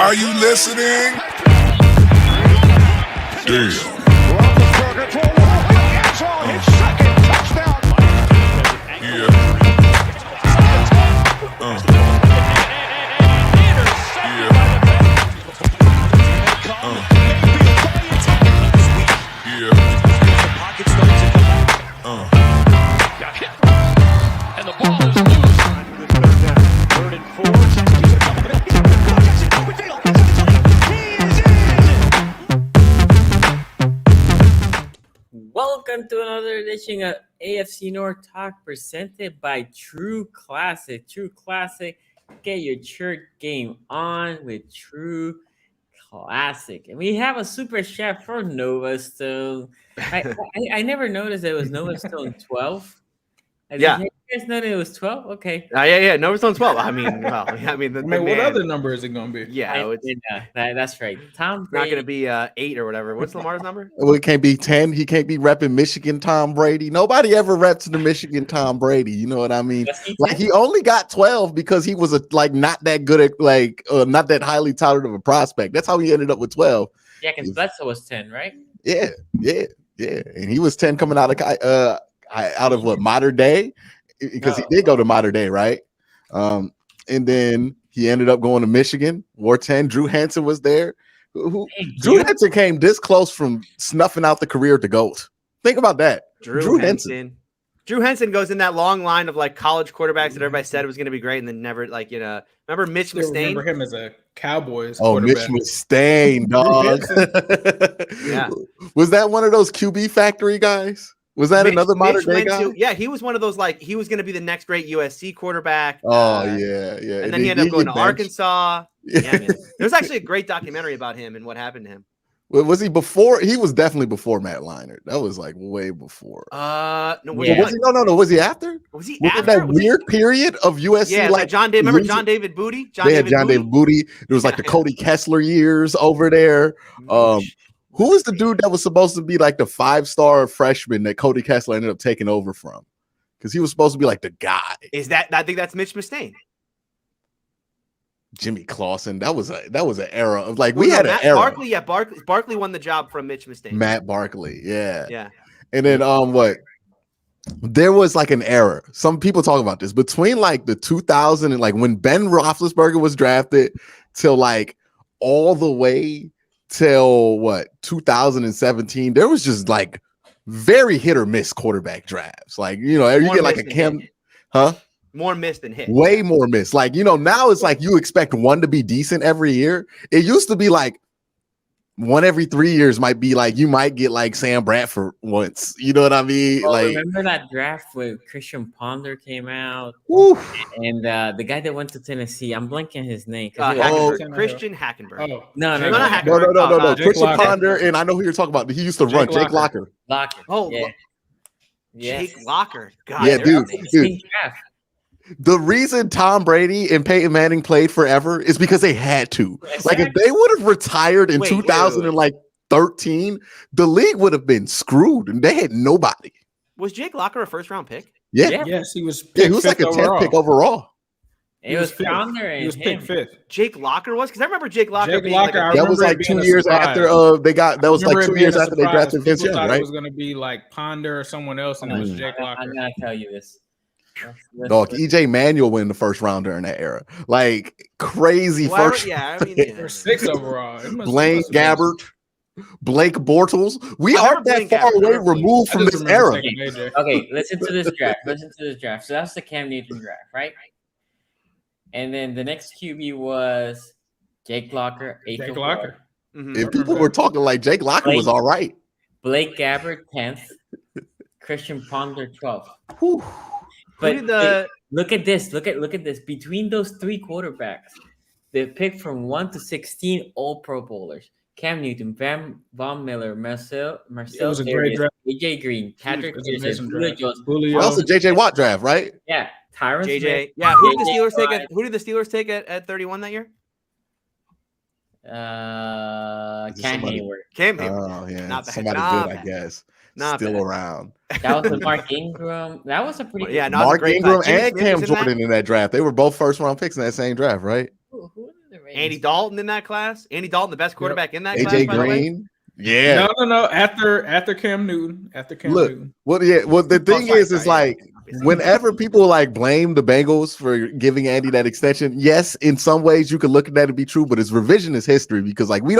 Are you listening? Damn. And the ball is loose. Third and 4. Welcome to another edition of AFC North Talk presented by True Classic. True Classic, get your church game on with True Classic. And we have a super chef for Nova Stone. I never noticed it was Nova Stone 12. Yeah. Did you guys know that it was 12? Okay. Yeah. Nova Stone's 12. I mean, what other number is it going to be? Yeah, that's right. Tom not Brady. going to be 8 or whatever. What's Lamar's number? Well, it can't be 10. He can't be repping Michigan Tom Brady. Nobody ever reps the Michigan Tom Brady. You know what I mean? Like he only got 12 because he was not that good at not that highly touted of a prospect. That's how he ended up with 12. Yeah, because Bledsoe was 10, right? Yeah. And he was 10 coming out of what, Modern Day? Because he did go to Modern Day, right? And then he ended up going to Michigan, wore 10. Drew Henson was there. Drew Henson came this close from snuffing out the career to GOAT. Think about that. Drew Henson. Drew Henson goes in that long line of like college quarterbacks that everybody said was going to be great and then never remember Mitch Mustaine? Remember him as a Cowboys Mitch quarterback. Mustaine, dog. Yeah. Was that one of those QB factory guys? Was that another modern day guy? He was one of those, like, he was going to be the next great USC quarterback. Oh, yeah. And then he ended up going to Arkansas. Yeah, man. There's actually a great documentary about him and what happened to him. Was he before? He was definitely before Matt Leinart. That was like way before. No. Was he after? Was he after that weird period of USC? Yeah, like John David. Remember John David Booty? They had John David Booty. There was like the Cody Kessler years over there. Who was the dude that was supposed to be like the 5-star freshman that Cody Kessler ended up taking over from? Because he was supposed to be like the guy. I think that's Mitch Mustaine. Jimmy Clausen. That was an era of like an era. Barkley won the job from Mitch Mustaine. Matt Barkley, yeah. Yeah. And then there was like an era. Some people talk about this between like the 2000 and like when Ben Roethlisberger was drafted till like all the way till 2017. There was just like very hit or miss quarterback drafts. Like, you get like a Cam, More miss than hit. Way more miss. Like, now it's like you expect one to be decent every year. It used to be like one every 3 years might be like you might get like Sam Bradford once. You know what I mean? Well, like, remember that draft where Christian Ponder came out, and the guy that went to Tennessee. I'm blanking his name. Christian Hackenberg. Oh, no, Christian Ponder, and I know who you're talking about. He used to run Jake Locker. Oh, yeah. Jake Locker. God, yeah, dude. The reason Tom Brady and Peyton Manning played forever is because they had to. Like, if they would have retired in 2013, the league would have been screwed, and they had nobody. Was Jake Locker a first-round pick? Yeah. Yes, he was. He was like a 10th pick overall. It was Ponder and he was picked 5th. Jake Locker was? Because I remember Jake Locker being that was like 2 years after that was like 2 years after they drafted Vince Young, right? It was going to be like Ponder or someone else, and it was Jake Locker. I'm going to tell you this. Dog, EJ Manuel win the first round during that era. Like crazy first. Yeah, I mean, 6 overall. Blaine Gabbert, Blake Bortles. We aren't that far away removed from this era. Okay, listen to this draft. So that's the Cam Newton draft, right? And then the next QB was Jake Locker. Jake Locker. If people were talking like Jake Locker was all right. Blake Gabbert 10th, Christian Ponder 12th. But look at this. Look at this. Between those 3 quarterbacks, they picked from 1 to 16 all Pro Bowlers. Cam Newton, Von Miller, Marcel AJ Green, Patrick Peterson, Julio Jones. Also JJ Watt draft, right? Yeah. Tyron JJ. Smith, Yeah, who did the Steelers take at 31 that year? Cam Hayward. Oh, yeah. Not bad. Somebody good, I guess. Still around. That was Mark Ingram. That was a pretty good. Yeah, Mark Ingram and Cam Jordan in that draft. They were both first round picks in that same draft, right? Who were the Andy Dalton in that class. Andy Dalton, the best quarterback in that class. AJ by the way. Green. Yeah. No. After Cam Newton. Newton. Well, the thing is like whenever people like blame the Bengals for giving Andy that extension, yes, in some ways you could look at that and be true, but it's revisionist history because like we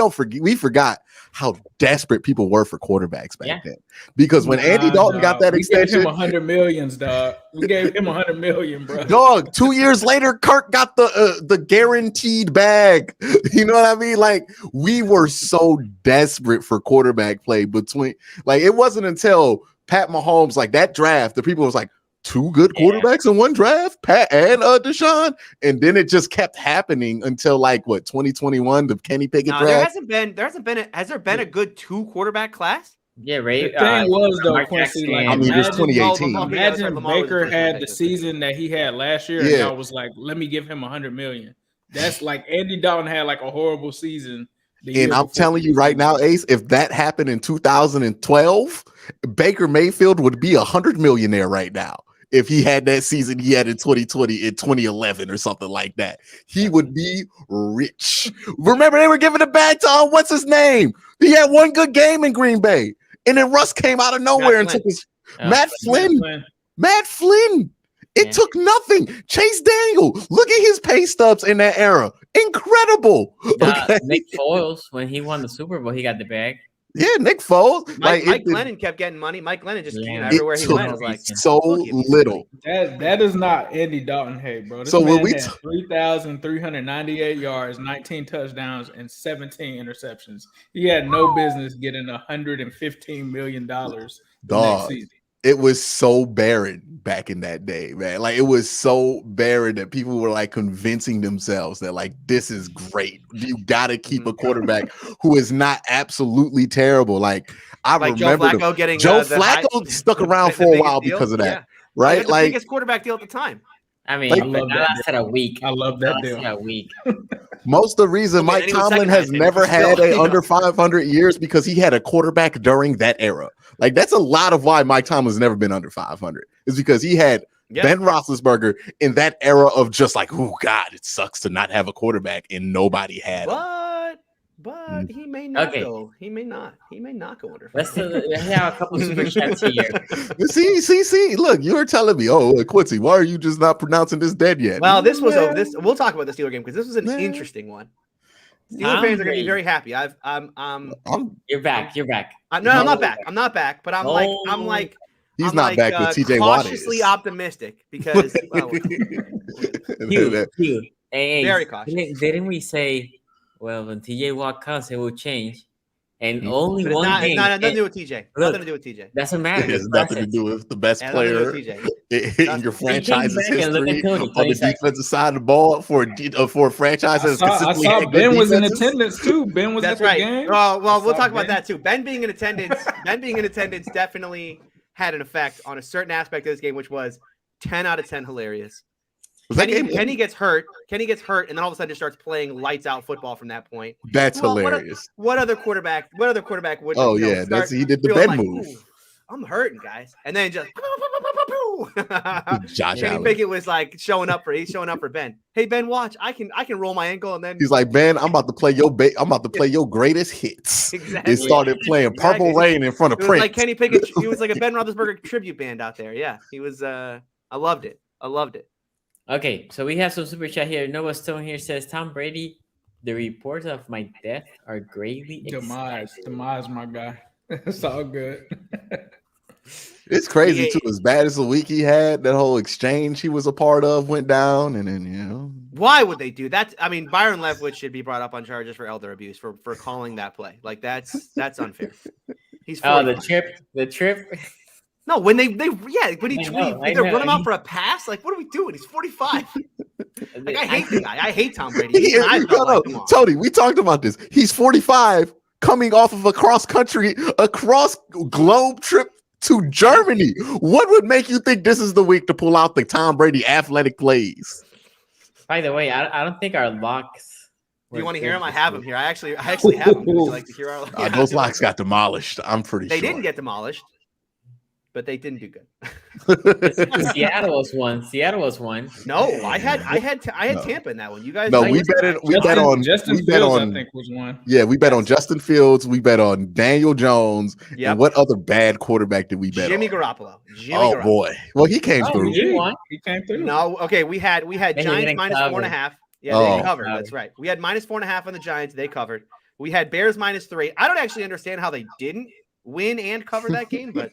forgot how desperate people were for quarterbacks back then. Because when Andy Dalton got that extension, we gave him 100 millions, dog. We gave him 100 million, bro. Dog, 2 years later, Kirk got the guaranteed bag. You know what I mean? Like we were so desperate for quarterback play between like it wasn't until Pat Mahomes, like that draft, the people was like, 2 good quarterbacks in one draft, Pat and Deshaun, and then it just kept happening until like what 2021, the Kenny Pickett draft. Has there been a good 2 quarterback class? Yeah, right. The thing was though, Quincy, like, I mean, it was 2018. Imagine Baker had the season that he had last year, and y'all was like, "Let me give him 100 million." That's like Andy Dalton had like a horrible season. And I'm telling you right now, Ace, if that happened in 2012, Baker Mayfield would be 100 millionaire right now. If he had that season he had in 2020, in 2011 or something like that, he would be rich. Remember, they were giving it back to what's his name? He had one good game in Green Bay, and then Russ came out of nowhere and took his Matt Flynn. It took nothing. Chase Daniel, look at his pay stubs in that era. Incredible. Okay. Nick Foles, when he won the Super Bowl, he got the bag. Yeah, Nick Foles. Mike Glennon kept getting money. Mike Glennon just everywhere he went was like so little. That is not Andy Dalton, hey, bro. This man had 3,398 yards, 19 touchdowns, and 17 interceptions. He had no business getting $115 million next season. It was so barren back in that day, man. Like it was so barren that people were like convincing themselves that like this is great. You got to keep a quarterback who is not absolutely terrible. Like I remember Joe Flacco stuck around for a while because of that, right? Like the biggest quarterback deal at the time. I mean, like, that lasted a week. I love that deal. A week. Most of the reason Mike Tomlin has never had a under 500 years because he had a quarterback during that era. Like that's a lot of why Mike Tomlin's never been under 500 is because he had Ben Roethlisberger in that era of just like, oh God, it sucks to not have a quarterback and nobody had him. But he may not go. He may not go under 500. Let's have a couple super chats here. See. Look, you were telling me, Quincy, why are you just not pronouncing this dead yet? Well, we'll talk about the Steeler game because this was an interesting one. Steeler fans are going to be very happy. You're back. I'm not back. I'm not back. But I'm like. He's I'm not back with TJ Watt. Cautiously optimistic because. Hey, very cautious. Didn't we say? Well, when TJ Watt comes, it will change. And only one thing. Nothing to do with TJ. Nothing to do with TJ. Doesn't matter. It has nothing to do with the best player in your franchise's history on the defensive side of the ball for a franchise that's consistently. I saw Ben was in attendance too. Ben was at the game. Well, we'll talk about that too. Ben being in attendance. Definitely had an effect on a certain aspect of this game, which was 10 out of 10 hilarious. Kenny gets hurt, and then all of a sudden just starts playing lights out football from that point. That's hilarious. What other quarterback would? Oh yeah, he did the Ben move. I'm hurting, guys, and then just Kenny Pickett was like showing up for Ben. Hey Ben, watch, I can roll my ankle, and then he's like, Ben, I'm about to play your greatest hits. Exactly. It started playing Purple Rain in front of Prince. Like Kenny Pickett, he was like a Ben Roethlisberger tribute band out there. Yeah, he was. I loved it. Okay, so we have some super chat here. Noah Stone here says, Tom Brady, the reports of my death are greatly demise, my guy. It's all good. It's crazy too. As bad as the week he had, that whole exchange he was a part of went down, and then why would they do that? I mean, Byron Leftwich should be brought up on charges for elder abuse for calling that play. Like that's unfair. He's 45. the trip. No, when they run him out for a pass, like what are we doing? He's 45. Like I hate the guy. I hate Tom Brady. Tony, we talked about this. He's 45, coming off of a cross globe trip to Germany. What would make you think this is the week to pull out the Tom Brady athletic plays? By the way, I don't think our locks. Do you want to hear him? I have him here. I actually have him. Would you like to hear our? Those locks got demolished. I'm pretty sure they didn't get demolished. but they didn't do good. Seattle was one. Seattle was one. No, I had Tampa in that one. You guys, No, we bet on Justin Fields. I think was one. Yeah, we bet on Justin Fields. We bet on Daniel Jones. Yep. And what other bad quarterback did we bet Jimmy on? Garoppolo. Boy. Well, he came through. He came through. No, okay. We had Giants minus 4.5. Yeah, they covered. That's right. We had minus 4.5 on the Giants. They covered. We had Bears minus 3. I don't actually understand how they didn't win and cover that game, but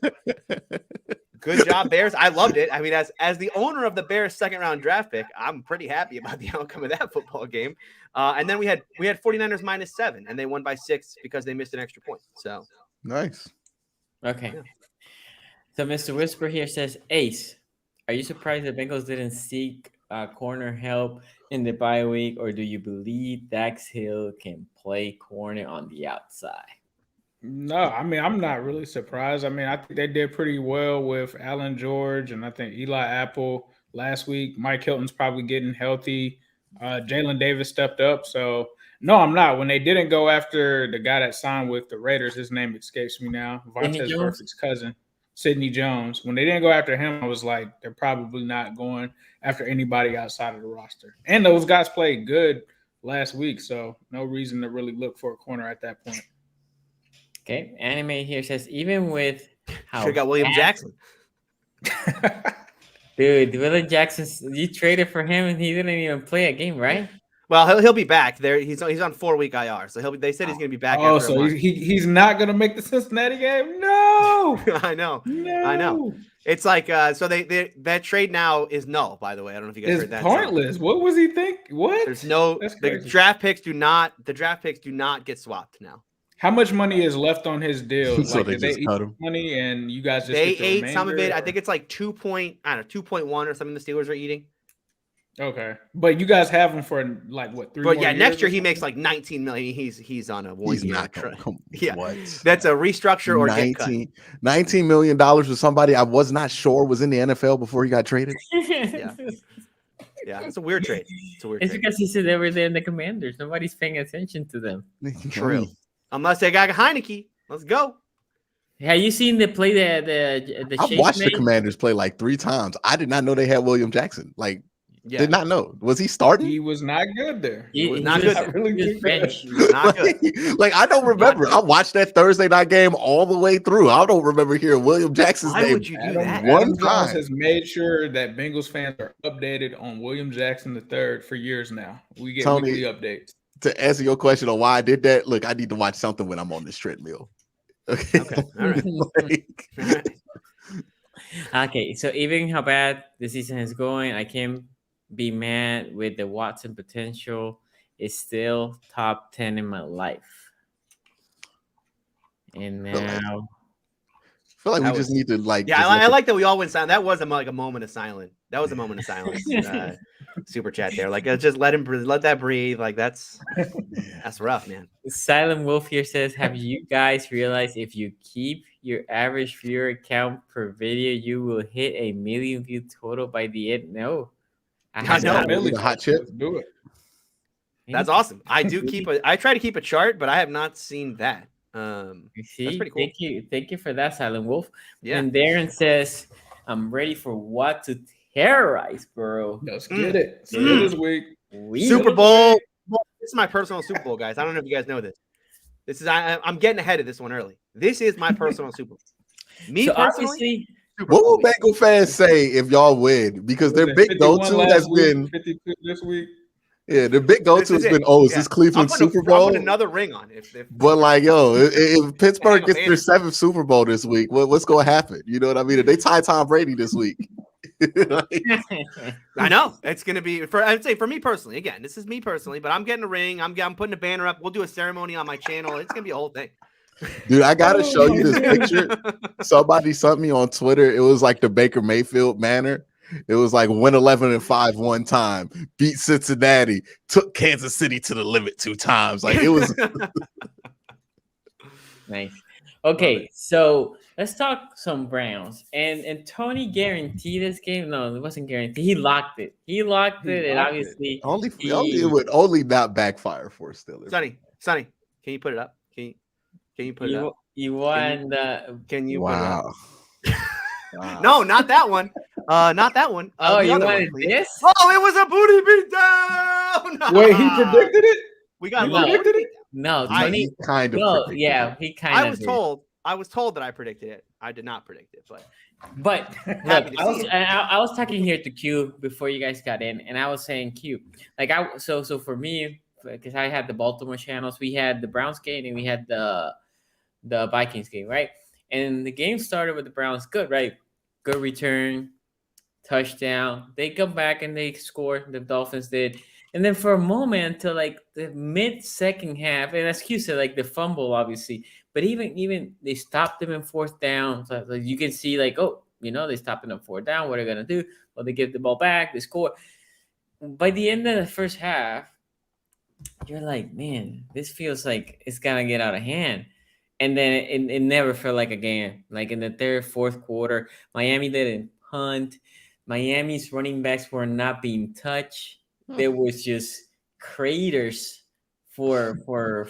good job, Bears. I loved it. I mean, as the owner of the Bears second round draft pick, I'm pretty happy about the outcome of that football game. And then we had 49ers minus 7, and they won by 6 because they missed an extra point. So nice. Okay. Yeah. So Mr. Whisper here says, Ace, are you surprised the Bengals didn't seek corner help in the bye week, or do you believe Dax Hill can play corner on the outside? No, I mean, I'm not really surprised. I mean, I think they did pretty well with Alan George, and I think Eli Apple last week. Mike Hilton's probably getting healthy. Jalen Davis stepped up. So, no, I'm not. When they didn't go after the guy that signed with the Raiders, his name escapes me now, Vontaze Burfict's cousin, Sidney Jones. When they didn't go after him, I was like, they're probably not going after anybody outside of the roster. And those guys played good last week, so no reason to really look for a corner at that point. Okay, Anime here says, even with how should got William Jackson. Dude, William Jackson, you traded for him and he didn't even play a game, right? Well, he'll be back. There, he's on 4-week IR, so they said he's going to be back. Oh, so he's not going to make the Cincinnati game? No, I know. It's like so they that trade now is null. By the way, I don't know if you guys heard that. It's pointless. What was he think? What? There's no the draft picks do not get swapped now. How much money is left on his deal? So they just cut him. Money, and you guys just they get the ate remainder, some of it. Or? I think it's like 2.1 or something. The Steelers are eating. Okay, but you guys have him for like what? 3 But more yeah, years next year he makes like 19 million. He's on a 1 year. Yeah, what? That's a restructure or get cut. $19 million with somebody I was not sure was in the NFL before he got traded. Yeah, it's a weird trade. It's because he said they were there in the Commanders. Nobody's paying attention to them. True. Unless they got Heineke. Let's go. Have you seen the play the I watched the Commanders play like 3 times. I did not know they had William Jackson. Like, did not know. Was he starting? He was not good there. He was not good. Not good. Like, I don't remember. I watched that Thursday night game all the way through. I don't remember hearing William Jackson's name. Why would you do that? One time has made sure that Bengals fans are updated on William Jackson III for years now. We get weekly updates. To answer your question on why I did that, look, I need to watch something when I'm on this treadmill. Okay. All right. Okay, so even how bad the season is going, I can't be mad with the Watson potential. It's still top 10 in my life. And now I feel like we just need to like. Yeah, I like that we all went silent. That was a moment of silence. That was a moment of silence. Super chat there. Like, just let that breathe. Like, that's rough, man. Silent Wolf here says, have you guys realized if you keep your average viewer count per video, you will hit 1 million view total by the end? No. I know. Really hot chip. Let's do it. That's awesome. I try to keep a chart, but I have not seen that. See, that's pretty cool. Thank you for that, Silent Wolf. Yeah. And Darren says, I'm ready for what to terrorize, bro. Let's get it. This week. Super Bowl. This is my personal Super Bowl, guys. I don't know if you guys know this. I'm getting ahead of this one early. This is my personal Super Bowl. Personally, what will Bengal fans say if y'all win? Because their big go-to has been 52 this week. Yeah, the big go-to has been, is this Cleveland Super Bowl? I'll put another ring on it. But like, if Pittsburgh gets their 7th Super Bowl this week, what's going to happen? You know what I mean? If they tie Tom Brady this week. I know it's going to be I'd say for me personally. Again, this is me personally, but I'm getting a ring. I'm putting a banner up. We'll do a ceremony on my channel. It's going to be a whole thing. Dude, I gotta show you this picture. Somebody sent me on Twitter. It was like the Baker Mayfield manner. It was like win 11-5 one time, beat Cincinnati, took Kansas City to the limit 2 times. Like, it was nice. Okay, so let's talk some Browns. And Tony guaranteed this game. No, it wasn't guaranteed. He locked it. And obviously it would only not backfire for Steelers. Sonny, can you put it up? Can you put it up? You won the. Can you? Wow. Put it up? No, not that one. Not that one. Oh, the you other one, wanted please. this? Oh, it was a booty beatdown. Wait, he predicted it? We got a No. little booty beatdown. No, I- Tony. He kind of No, predicted yeah, it. he kind of. I was told that I predicted it. I did not predict it, but But Happy look, to I was see it. I was talking here to Q before you guys got in, and I was saying Q, like so for me, because I had the Baltimore channels, we had the Browns game and we had the Vikings game, right? And the game started with the Browns, good, right? Good return, touchdown. They come back and they score. The Dolphins did. And then for a moment until like the mid-second half, and as Q said, like the fumble, obviously, but even they stopped them in fourth down. So you can see like, oh, they stopped them in fourth down. What are they gonna do? Well, they give the ball back, they score. By the end of the first half, you're like, man, this feels like it's gonna get out of hand. And then it never felt like a game. Like in the third, fourth quarter, Miami didn't punt. Miami's running backs were not being touched. There was just craters for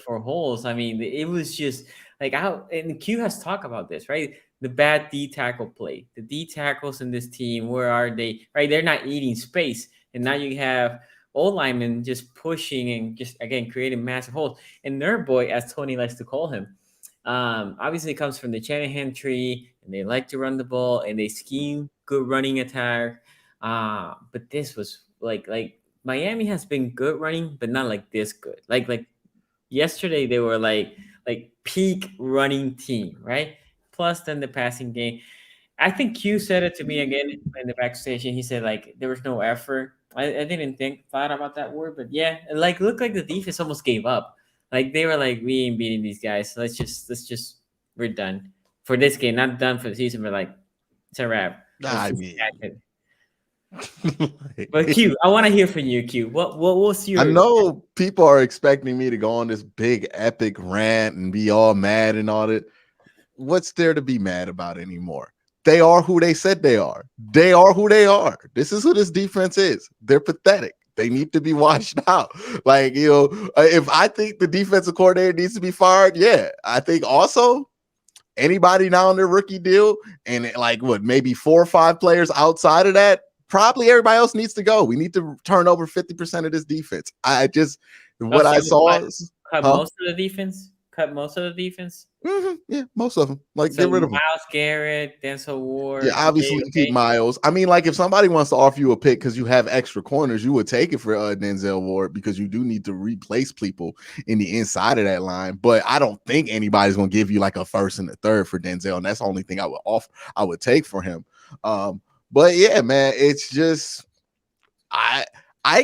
holes. I mean, it was just like and Q has talked about this, right? The bad D tackle play. The D tackles in this team, where are they? Right, they're not eating space, and now you have old linemen just pushing and just again creating massive holes. And Nerd Boy, as Tony likes to call him, obviously comes from the Shanahan tree, and they like to run the ball and they scheme good running attack. But this was like Miami has been good running, but not like this good. Like yesterday, they were like peak running team, right? Plus, then the passing game. I think Q said it to me again in the backstage. He said like there was no effort. I didn't thought about that word, but yeah, it looked like the defense almost gave up. Like they were like, we ain't beating these guys. So let's just we're done for this game. Not done for the season, but like it's a wrap. I mean, but Q, I want to hear from you, Q. What was your? I know people are expecting me to go on this big epic rant and be all mad and all that. What's there to be mad about anymore? They are who they said they are. They are who they are. This is who this defense is. They're pathetic. They need to be washed out. Like, if I think the defensive coordinator needs to be fired, yeah. I think also anybody now on their rookie deal and like maybe 4 or 5 players outside of that, probably everybody else needs to go. We need to turn over 50% of this defense. I saw is cut most of the defense. Cut most of the defense. Mm-hmm. Yeah, most of them. Like So get rid of Myles them. Garrett, Denzel Ward. Yeah, obviously keep Miles. I mean, like if somebody wants to offer you a pick because you have extra corners, you would take it for Denzel Ward because you do need to replace people in the inside of that line. But I don't think anybody's gonna give you like a first and a third for Denzel, and that's the only thing I would offer. I would take for him. But yeah, man, it's just I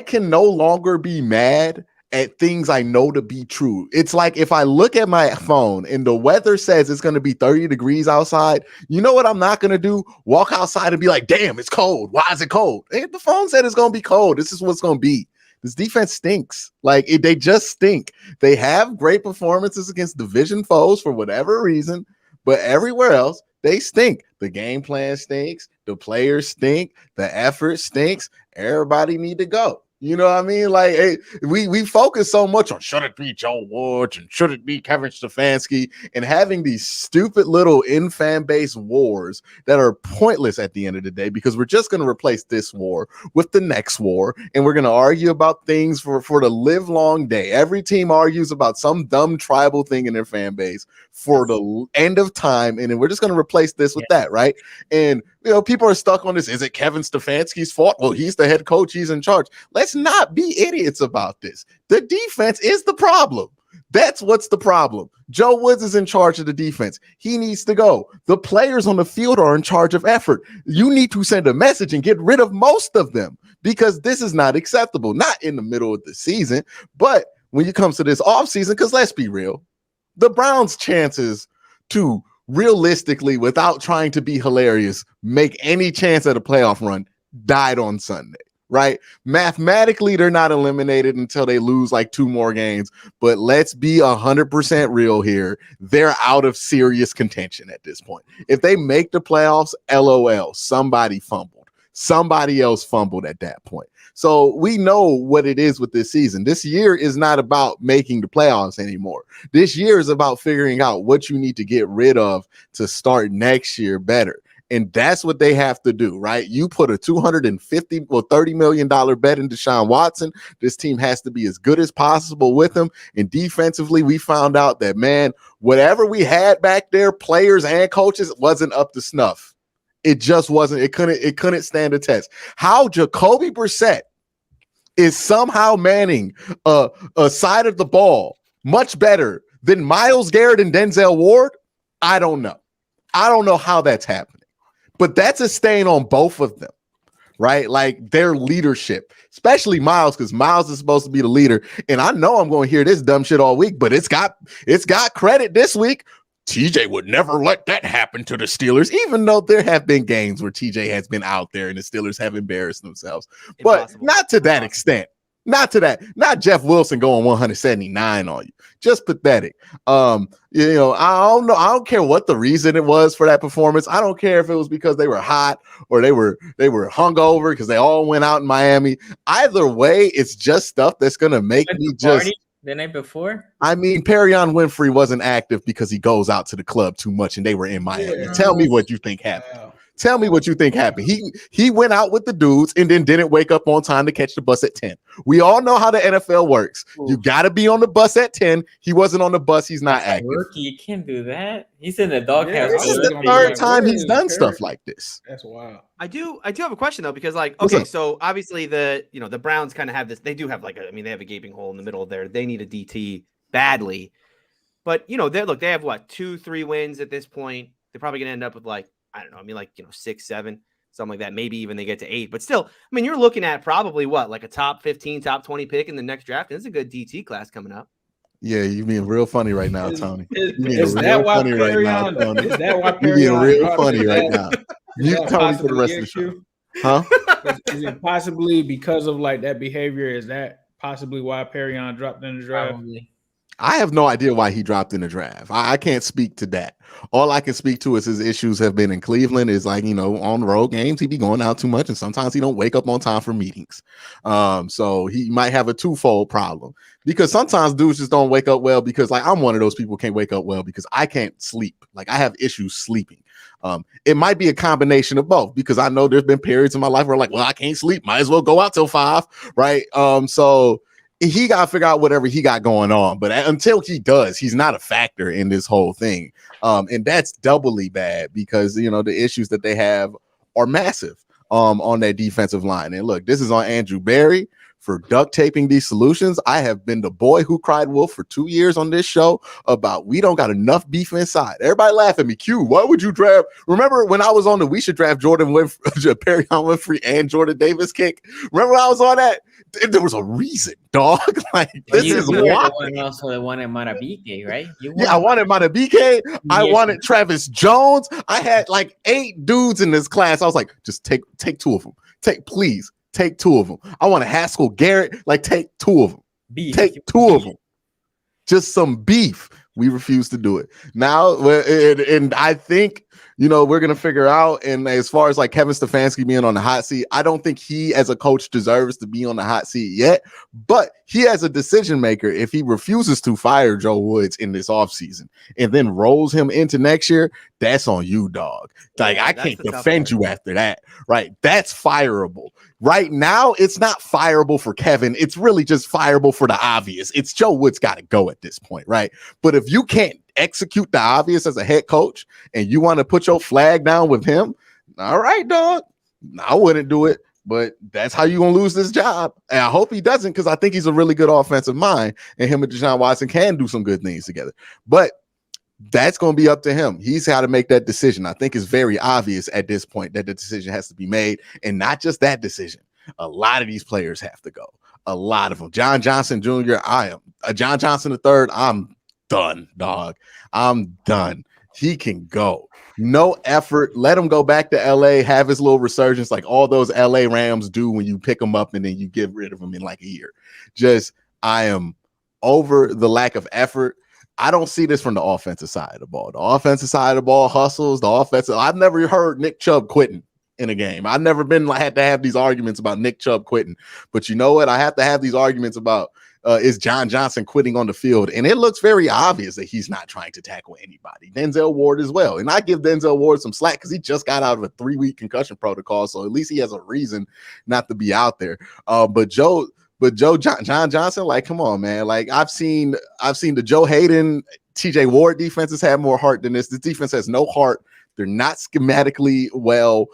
can no longer be mad at things I know to be true. It's like if I look at my phone and the weather says it's going to be 30 degrees outside, you know what I'm not going to do? Walk outside and be like, damn, it's cold. Why is it cold? And the phone said it's going to be cold. This is what's going to be. This defense stinks. Like they just stink. They have great performances against division foes for whatever reason, but everywhere else, they stink. The game plan stinks. The players stink. The effort stinks. Everybody need to go. You know what I mean? Like, hey, we focus so much on should it be Joe Woods and should it be Kevin Stefanski and having these stupid little in-fan base wars that are pointless at the end of the day because we're just going to replace this war with the next war and we're going to argue about things for the live long day. Every team argues about some dumb tribal thing in their fan base for the end of time, and then we're just going to replace this with that, right? And people are stuck on this. Is it Kevin Stefanski's fault? Well, he's the head coach. He's in charge. Let's not be idiots about this. The defense is the problem. That's what's the problem. Joe Woods is in charge of the defense. He needs to go. The players on the field are in charge of effort. You need to send a message and get rid of most of them because this is not acceptable. Not in the middle of the season, but when it comes to this offseason, because let's be real, the Browns' chances to realistically, without trying to be hilarious, make any chance at a playoff run died on Sunday, right? Mathematically, they're not eliminated until they lose like 2 more games. But let's be 100% real here. They're out of serious contention at this point. If they make the playoffs, LOL, somebody fumbled. Somebody else fumbled at that point. So we know what it is with this season. This year is not about making the playoffs anymore. This year is about figuring out what you need to get rid of to start next year better. And that's what they have to do, right? You put a $30 million bet into Deshaun Watson. This team has to be as good as possible with him. And defensively, we found out that, man, whatever we had back there, players and coaches, wasn't up to snuff. It just wasn't. It couldn't stand the test. How Jacoby Brissett is somehow manning a side of the ball much better than Myles Garrett and Denzel Ward, I don't know. I don't know how that's happening. But that's a stain on both of them, right? Like their leadership, especially Myles, because Myles is supposed to be the leader. And I know I'm going to hear this dumb shit all week, but it's got credit this week. TJ would never let that happen to the Steelers, even though there have been games where TJ has been out there and the Steelers have embarrassed themselves. But not to that extent. Not to that. Not Jeff Wilson going 179 on you. Just pathetic. I don't know. I don't care what the reason it was for that performance. I don't care if it was because they were hot or they were hungover because they all went out in Miami. Either way, it's just stuff that's gonna make me just. The night before? I mean, Perion Winfrey wasn't active because he goes out to the club too much and they were in Miami. Yeah. Tell me what you think happened. Wow. Tell me what you think happened. He went out with the dudes and then didn't wake up on time to catch the bus at 10. We all know how the NFL works. Ooh. You got to be on the bus at 10. He wasn't on the bus. He's not active. Rookie, you can't do that. He's in the doghouse. This is the third time he's done stuff like this. That's wild. I do have a question though, because so obviously the Browns kind of have this. They do have they have a gaping hole in the middle there. They need a DT badly, but they have 2-3 wins at this point. They're probably gonna end up with 6, 7, something like that. Maybe even they get to 8. But still, you're looking at probably a top 15, top 20 pick in the next draft. And it's a good DT class coming up. Yeah, you're being real funny right now, Tony. Is that why Perion You're being real funny right now. You tell me for the rest of the show. Huh? Is it possibly because of that behavior? Is that possibly why Perion dropped in the draft? Probably. I have no idea why he dropped in the draft. I can't speak to that. All I can speak to is his issues have been in Cleveland is on the road games, he be going out too much and sometimes he don't wake up on time for meetings. So he might have a twofold problem because sometimes dudes just don't wake up well because I'm one of those people who can't wake up well because I can't sleep. I have issues sleeping. It might be a combination of both because I know there's been periods in my life where I can't sleep. Might as well go out till 5. Right. So he got to figure out whatever he got going on. But until he does, he's not a factor in this whole thing. And that's doubly bad because, the issues that they have are massive on that defensive line. And look, this is on Andrew Berry for duct taping these solutions. I have been the boy who cried wolf for 2 years on this show about we don't got enough beef inside. Everybody laugh at me. Q, why would you draft? Remember when I was on the we should draft Jordan Winfrey, Perion Winfrey and Jordan Davis kick? Remember when I was on that? There was a reason, dog. This is why. Also, the one at Matabike, right? I wanted Matabike. I wanted Travis Jones. I had 8 dudes in this class. I was like, just take 2 of them. Please take 2 of them. I want a Haskell Garrett. Take 2 of them. Take 2 of them. Just some beef. We refuse to do it now. And I think, we're going to figure out. And as far as Kevin Stefanski being on the hot seat, I don't think he as a coach deserves to be on the hot seat yet, but he as a decision maker, if he refuses to fire Joe Woods in this offseason and then rolls him into next year, that's on you, dog. I can't defend you after that, right? That's fireable. Right now, it's not fireable for Kevin. It's really just fireable for the obvious. It's Joe Woods got to go at this point, right? But if you can't execute the obvious as a head coach and you want to put your flag down with him, all right, dog. I wouldn't do it, but that's how you're going to lose this job. And I hope he doesn't because I think he's a really good offensive mind and him and Deshaun Watson can do some good things together. But that's going to be up to him. He's got to make that decision. I think it's very obvious at this point that the decision has to be made, and not just that decision. A lot of these players have to go. A lot of them. John Johnson Jr., John Johnson III, I'm done, dog. I'm done. He can go. No effort. Let him go back to LA, have his little resurgence like all those LA Rams do when you pick them up and then you get rid of them in a year. I am over the lack of effort. I don't see this from the offensive side of the ball. The offensive side of the ball hustles. I've never heard Nick Chubb quitting in a game. I've never had to have these arguments about Nick Chubb quitting. But you know what? I have to have these arguments about is John Johnson quitting on the field. And it looks very obvious that he's not trying to tackle anybody. Denzel Ward as well. And I give Denzel Ward some slack because he just got out of a 3-week concussion protocol. So at least he has a reason not to be out there. But John Johnson, like, come on, man. Like, I've seen the Joe Hayden, TJ Ward defenses have more heart than this. This defense has no heart. They're not schematically well,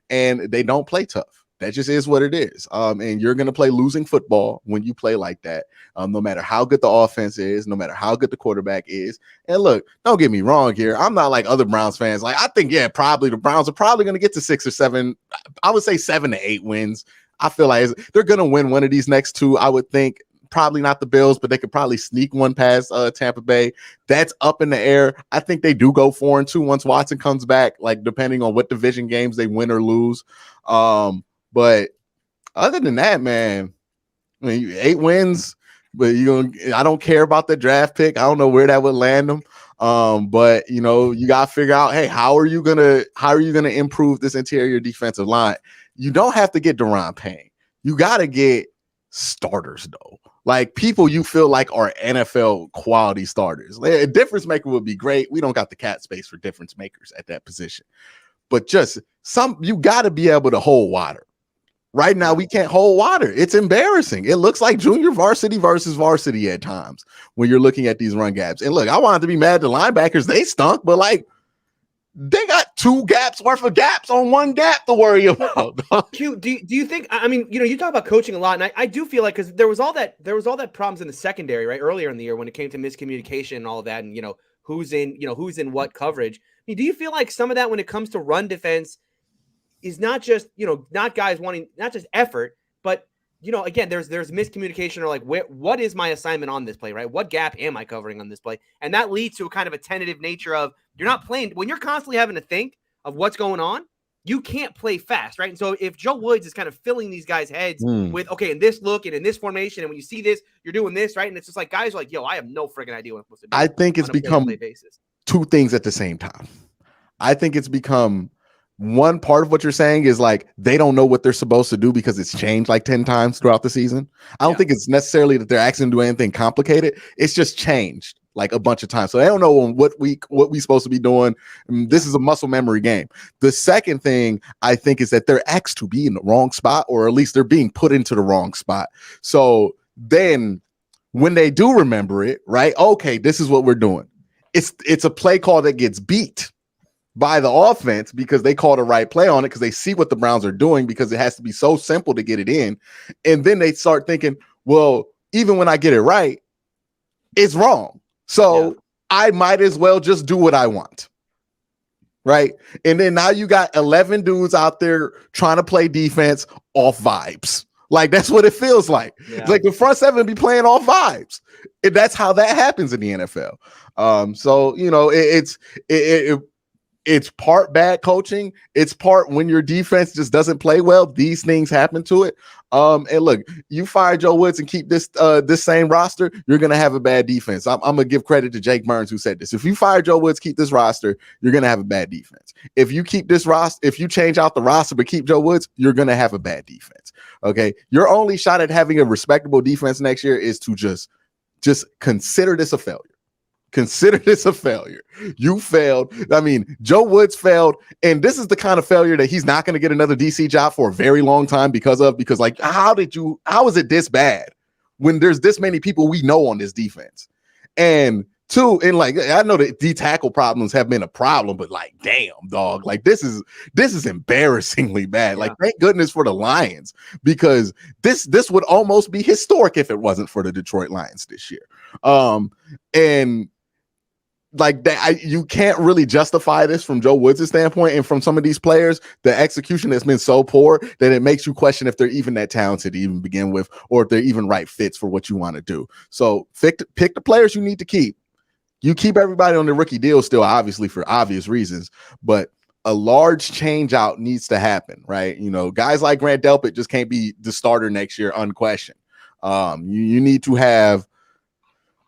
and they don't play tough. That just is what it is. And you're going to play losing football when you play like that, no matter how good the offense is, no matter how good the quarterback is. And look, don't get me wrong here. I'm not like other Browns fans. Like, I think, probably the Browns are probably going to get to 6 or 7. I would say 7 to 8 wins. I feel like they're going to win one of these next 2, I would think. Probably not the Bills, but they could probably sneak one past Tampa Bay. That's up in the air. I think they do go 4-2 once Watson comes back, like depending on what division games they win or lose. But other than that, man, I mean, 8 wins, but I don't care about the draft pick. I don't know where that would land them. But you got to figure out, hey, how are you gonna improve this interior defensive line? You don't have to get Daron Payne. You got to get starters though. Like, people you feel like are NFL quality starters. A difference maker would be great. We don't got the cap space for difference makers at that position. But just you got to be able to hold water. Right now, we can't hold water. It's embarrassing. It looks like junior varsity versus varsity at times when you're looking at these run gaps. And look, I wanted to be mad at the linebackers. They stunk, but like, they got 2 gaps worth of gaps on 1 gap to worry about. Q, do you think? I mean, you talk about coaching a lot, and I do feel like, because there was all that problems in the secondary, right, earlier in the year when it came to miscommunication and all of that, and who's in what coverage. I mean, do you feel like some of that when it comes to run defense is not just not guys wanting, not just effort, but again, there's miscommunication, or like, what is my assignment on this play, right? What gap am I covering on this play? And that leads to a kind of a tentative nature of, you're not playing when you're constantly having to think of what's going on. You can't play fast, right? And so if Joe Woods is kind of filling these guys' heads with, okay, in this look and in this formation, and when you see this, you're doing this, right? And it's just like, guys are like, yo, I have no freaking idea what I'm supposed to do. I think it's become 2 things at the same time. I think it's become, one part of what you're saying is like, they don't know what they're supposed to do because it's changed like 10 times throughout the season. I don't think it's necessarily that they're asking to do anything complicated. It's just changed like a bunch of times. So they don't know what we supposed to be doing. This is a muscle memory game. The second thing I think is that they're asked to be in the wrong spot, or at least they're being put into the wrong spot. So then when they do remember it, right? Okay, this is what we're doing. It's a play call that gets beat by the offense because they call the right play on it, because they see what the Browns are doing, because it has to be so simple to get it in. And then they start thinking, well, even when I get it right, it's wrong. So I might as well just do what I want. Right. And then now you got 11 dudes out there trying to play defense off vibes. Like, that's what it feels like. Yeah. Like the front seven be playing off vibes. And that's how that happens in the NFL. So, it's part bad coaching. It's part when your defense just doesn't play well. These things happen to it. And look, you fire Joe Woods and keep this same roster, you're gonna have a bad defense. I'm gonna give credit to Jake Burns, who said this. If you fire Joe Woods, keep this roster, you're gonna have a bad defense. If you keep this roster, if you change out the roster but keep Joe Woods, you're gonna have a bad defense. Okay, your only shot at having a respectable defense next year is to just consider this a failure. Consider this a failure. You failed. I mean, Joe Woods failed. And this is the kind of failure that he's not going to get another DC job for a very long time because like, how is it this bad when there's this many people we know on this defense? And two, and like, I know that D tackle problems have been a problem, but like, damn, dog, like this is embarrassingly bad. Yeah. Like, thank goodness for the Lions, because this would almost be historic if it wasn't for the Detroit Lions this year. And like that, you can't really justify this from Joe Woods' standpoint, and from some of these players, the execution has been so poor that it makes you question if they're even that talented to even begin with, or if they're even right fits for what you want to do. So pick the players you need to keep. You keep everybody on the rookie deal still, obviously for obvious reasons, but a large change out needs to happen, right? You know, guys like Grant Delpit just can't be the starter next year unquestioned. You need to have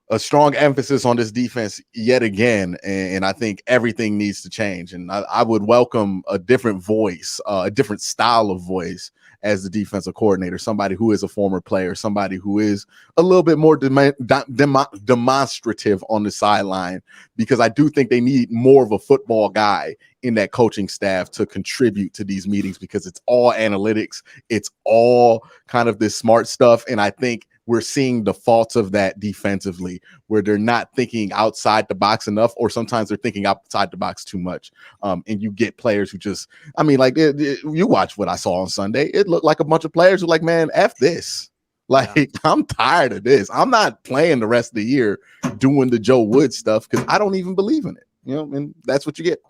a strong emphasis on this defense yet again, and I think everything needs to change. And I would welcome a different voice, a different style of voice as the defensive coordinator, somebody who is a former player, somebody who is a little bit more demonstrative on the sideline, because I do think they need more of a football guy in that coaching staff to contribute to these meetings, because it's all analytics. It's all kind of this smart stuff. And I think we're seeing the faults of that defensively, where they're not thinking outside the box enough, or sometimes they're thinking outside the box too much. And you get players who just, I mean, like you watch what I saw on Sunday. It looked like a bunch of players who like, man, F this. Like, I'm tired of this. I'm not playing the rest of the year doing the Joe Wood stuff because I don't even believe in it. You know, and that's what you get.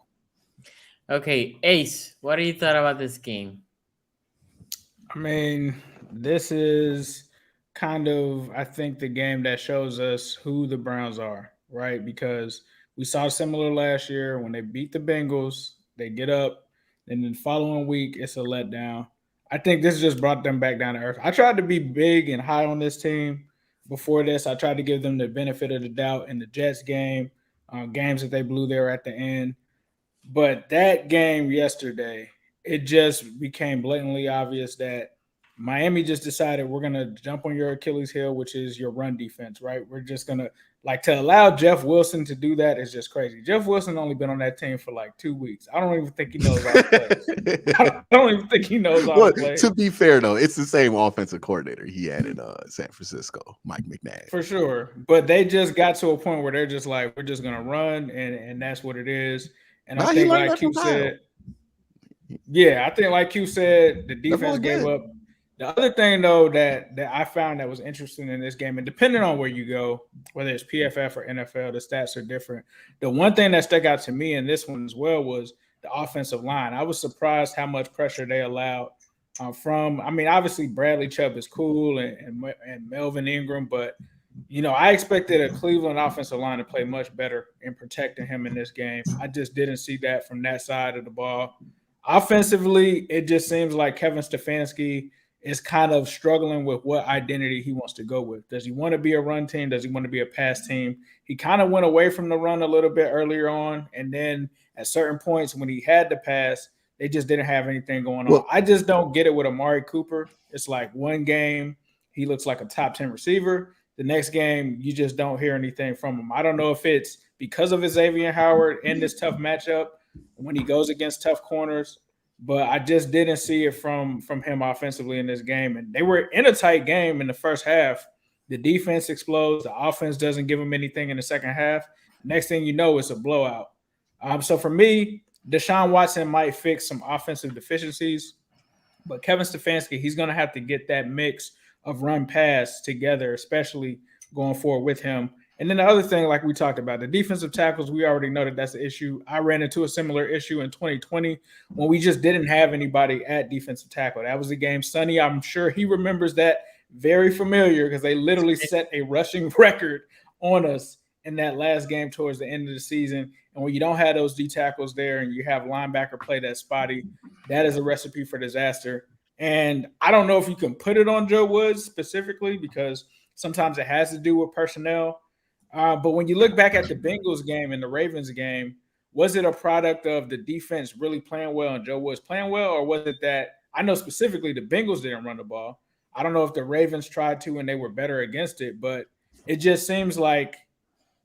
Okay, Ace, what do you thought about this game? I mean, this is kind of, I think, the game that shows us who the Browns are, right? Because we saw similar last year when they beat the Bengals, they get up, and then the following week, it's a letdown. I think this just brought them back down to earth. I tried to be big and high on this team before this. I tried to give them the benefit of the doubt in the Jets game, games that they blew there at the end. But that game yesterday, it just became blatantly obvious that Miami just decided we're going to jump on your Achilles heel, which is your run defense, right? We're just going to, like, to allow Jeff Wilson to do that is just crazy. Jeff Wilson only been on that team for like 2 weeks. I don't even think he knows all the plays. I don't even think he knows all the plays. To be fair, though, it's the same offensive coordinator he had in San Francisco, Mike McNabb. For sure. But they just got to a point where they're just like, we're just going to run, and that's what it is. And I think, like Q said, I think, like Q said, the defense gave up. The other thing, though, that I found that was interesting in this game, and depending on where you go, whether it's PFF or NFL, the stats are different. The one thing that stuck out to me in this one as well was the offensive line. I was surprised how much pressure they allowed from, I mean, obviously Bradley Chubb is cool and Melvin Ingram, but, you know, I expected a Cleveland offensive line to play much better in protecting him in this game. I just didn't see that from that side of the ball. Offensively, it just seems like Kevin Stefanski is kind of struggling with what identity he wants to go with. Does he want to be a run team? Does he want to be a pass team? He kind of went away from the run a little bit earlier on, and then at certain points when he had to pass, they just didn't have anything going on. Well, I just don't get it with Amari Cooper. It's like one game, he looks like a top 10 receiver. The next game, you just don't hear anything from him. I don't know if it's because of Xavier Howard in this tough matchup when he goes against tough corners, but I just didn't see it from him offensively in this game. And they were in a tight game in the first half. The defense explodes. The offense doesn't give them anything in the second half. Next thing you know, it's a blowout. So for me, Deshaun Watson might fix some offensive deficiencies, but Kevin Stefanski, he's going to have to get that mix of run pass together, especially going forward with him. And then the other thing, like we talked about, the defensive tackles, we already know that that's the issue. I ran into a similar issue in 2020 when we just didn't have anybody at defensive tackle. That was the game. Sonny, I'm sure he remembers that very familiar because they literally set a rushing record on us in that last game towards the end of the season. And when you don't have those D tackles there and you have linebacker play that spotty, that is a recipe for disaster. And I don't know if you can put it on Joe Woods specifically because sometimes it has to do with personnel. But when you look back at the Bengals game and the Ravens game, was it a product of the defense really playing well and Joe Woods playing well, or was it that – I know specifically the Bengals didn't run the ball. I don't know if the Ravens tried to and they were better against it, but it just seems like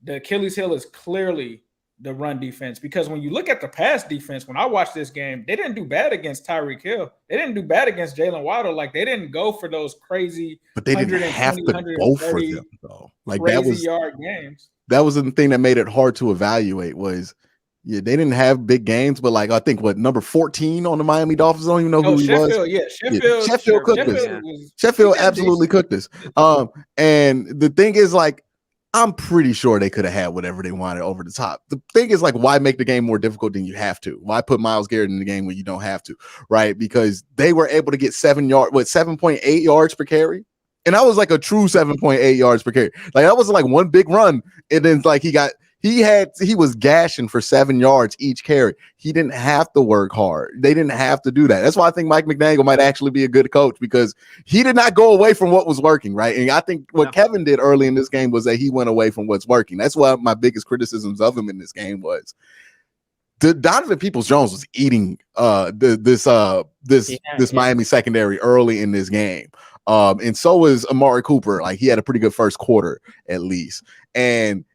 the Achilles heel is clearly the run defense, because when you look at the pass defense, when I watched this game, they didn't do bad against Tyreek Hill. They didn't do bad against Jalen Waddle. Like, they didn't go for those crazy, but they didn't have to go for them though. Like, that was yard games. That was the thing that made it hard to evaluate. Was they didn't have big games, but like I think number 14 on the Miami Dolphins. I don't even know who he was. Sheffield cooked us. Sheffield absolutely cooked us. And the thing is, like, I'm pretty sure they could have had whatever they wanted over the top. The thing is, like, why make the game more difficult than you have to? Why put Myles Garrett in the game when you don't have to, right? Because they were able to get 7.8 yards per carry. And that was like a true 7.8 yards per carry. Like, that was like one big run. And then like he got He was gashing for 7 yards each carry. He didn't have to work hard. They didn't have to do that. That's why I think Mike McDaniel might actually be a good coach, because he did not go away from what was working, right? And I think what Kevin did early in this game was that he went away from what's working. That's why my biggest criticisms of him in this game was Donovan Peoples-Jones was eating this Miami secondary early in this game. And so was Amari Cooper. Like, he had a pretty good first quarter at least. And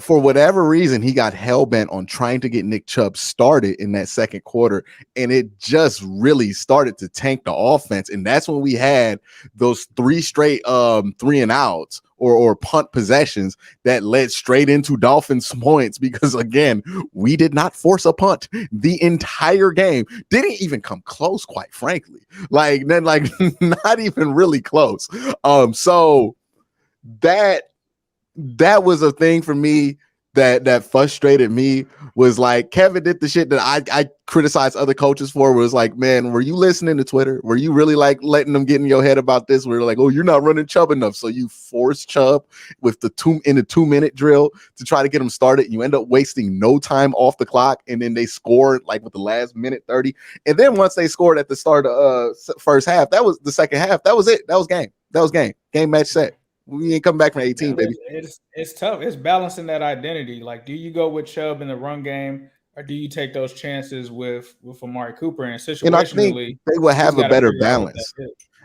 for whatever reason, he got hell-bent on trying to get Nick Chubb started in that second quarter, and it just really started to tank the offense. And that's when we had those 3 straight 3-and-outs or punt possessions that led straight into Dolphins points, because, again, we did not force a punt the entire game. Didn't even come close, quite frankly. Not even really close. So that was a thing for me that frustrated me, was like, Kevin did the shit that I criticized other coaches for, where it's like, man, were you listening to Twitter? Were you really like letting them get in your head about this? Where like, oh, you're not running Chubb enough, so you force Chubb with the 2-minute drill to try to get him started. You end up wasting no time off the clock, and then they scored like with the last minute 30. And then once they scored at the start of first half, that was the second half. That was it. That was game. Game, match, set. We ain't coming back from 18, baby. It's tough. It's balancing that identity. Like, do you go with Chubb in the run game, or do you take those chances with Amari Cooper? And situationally, and I think they will have a better balance.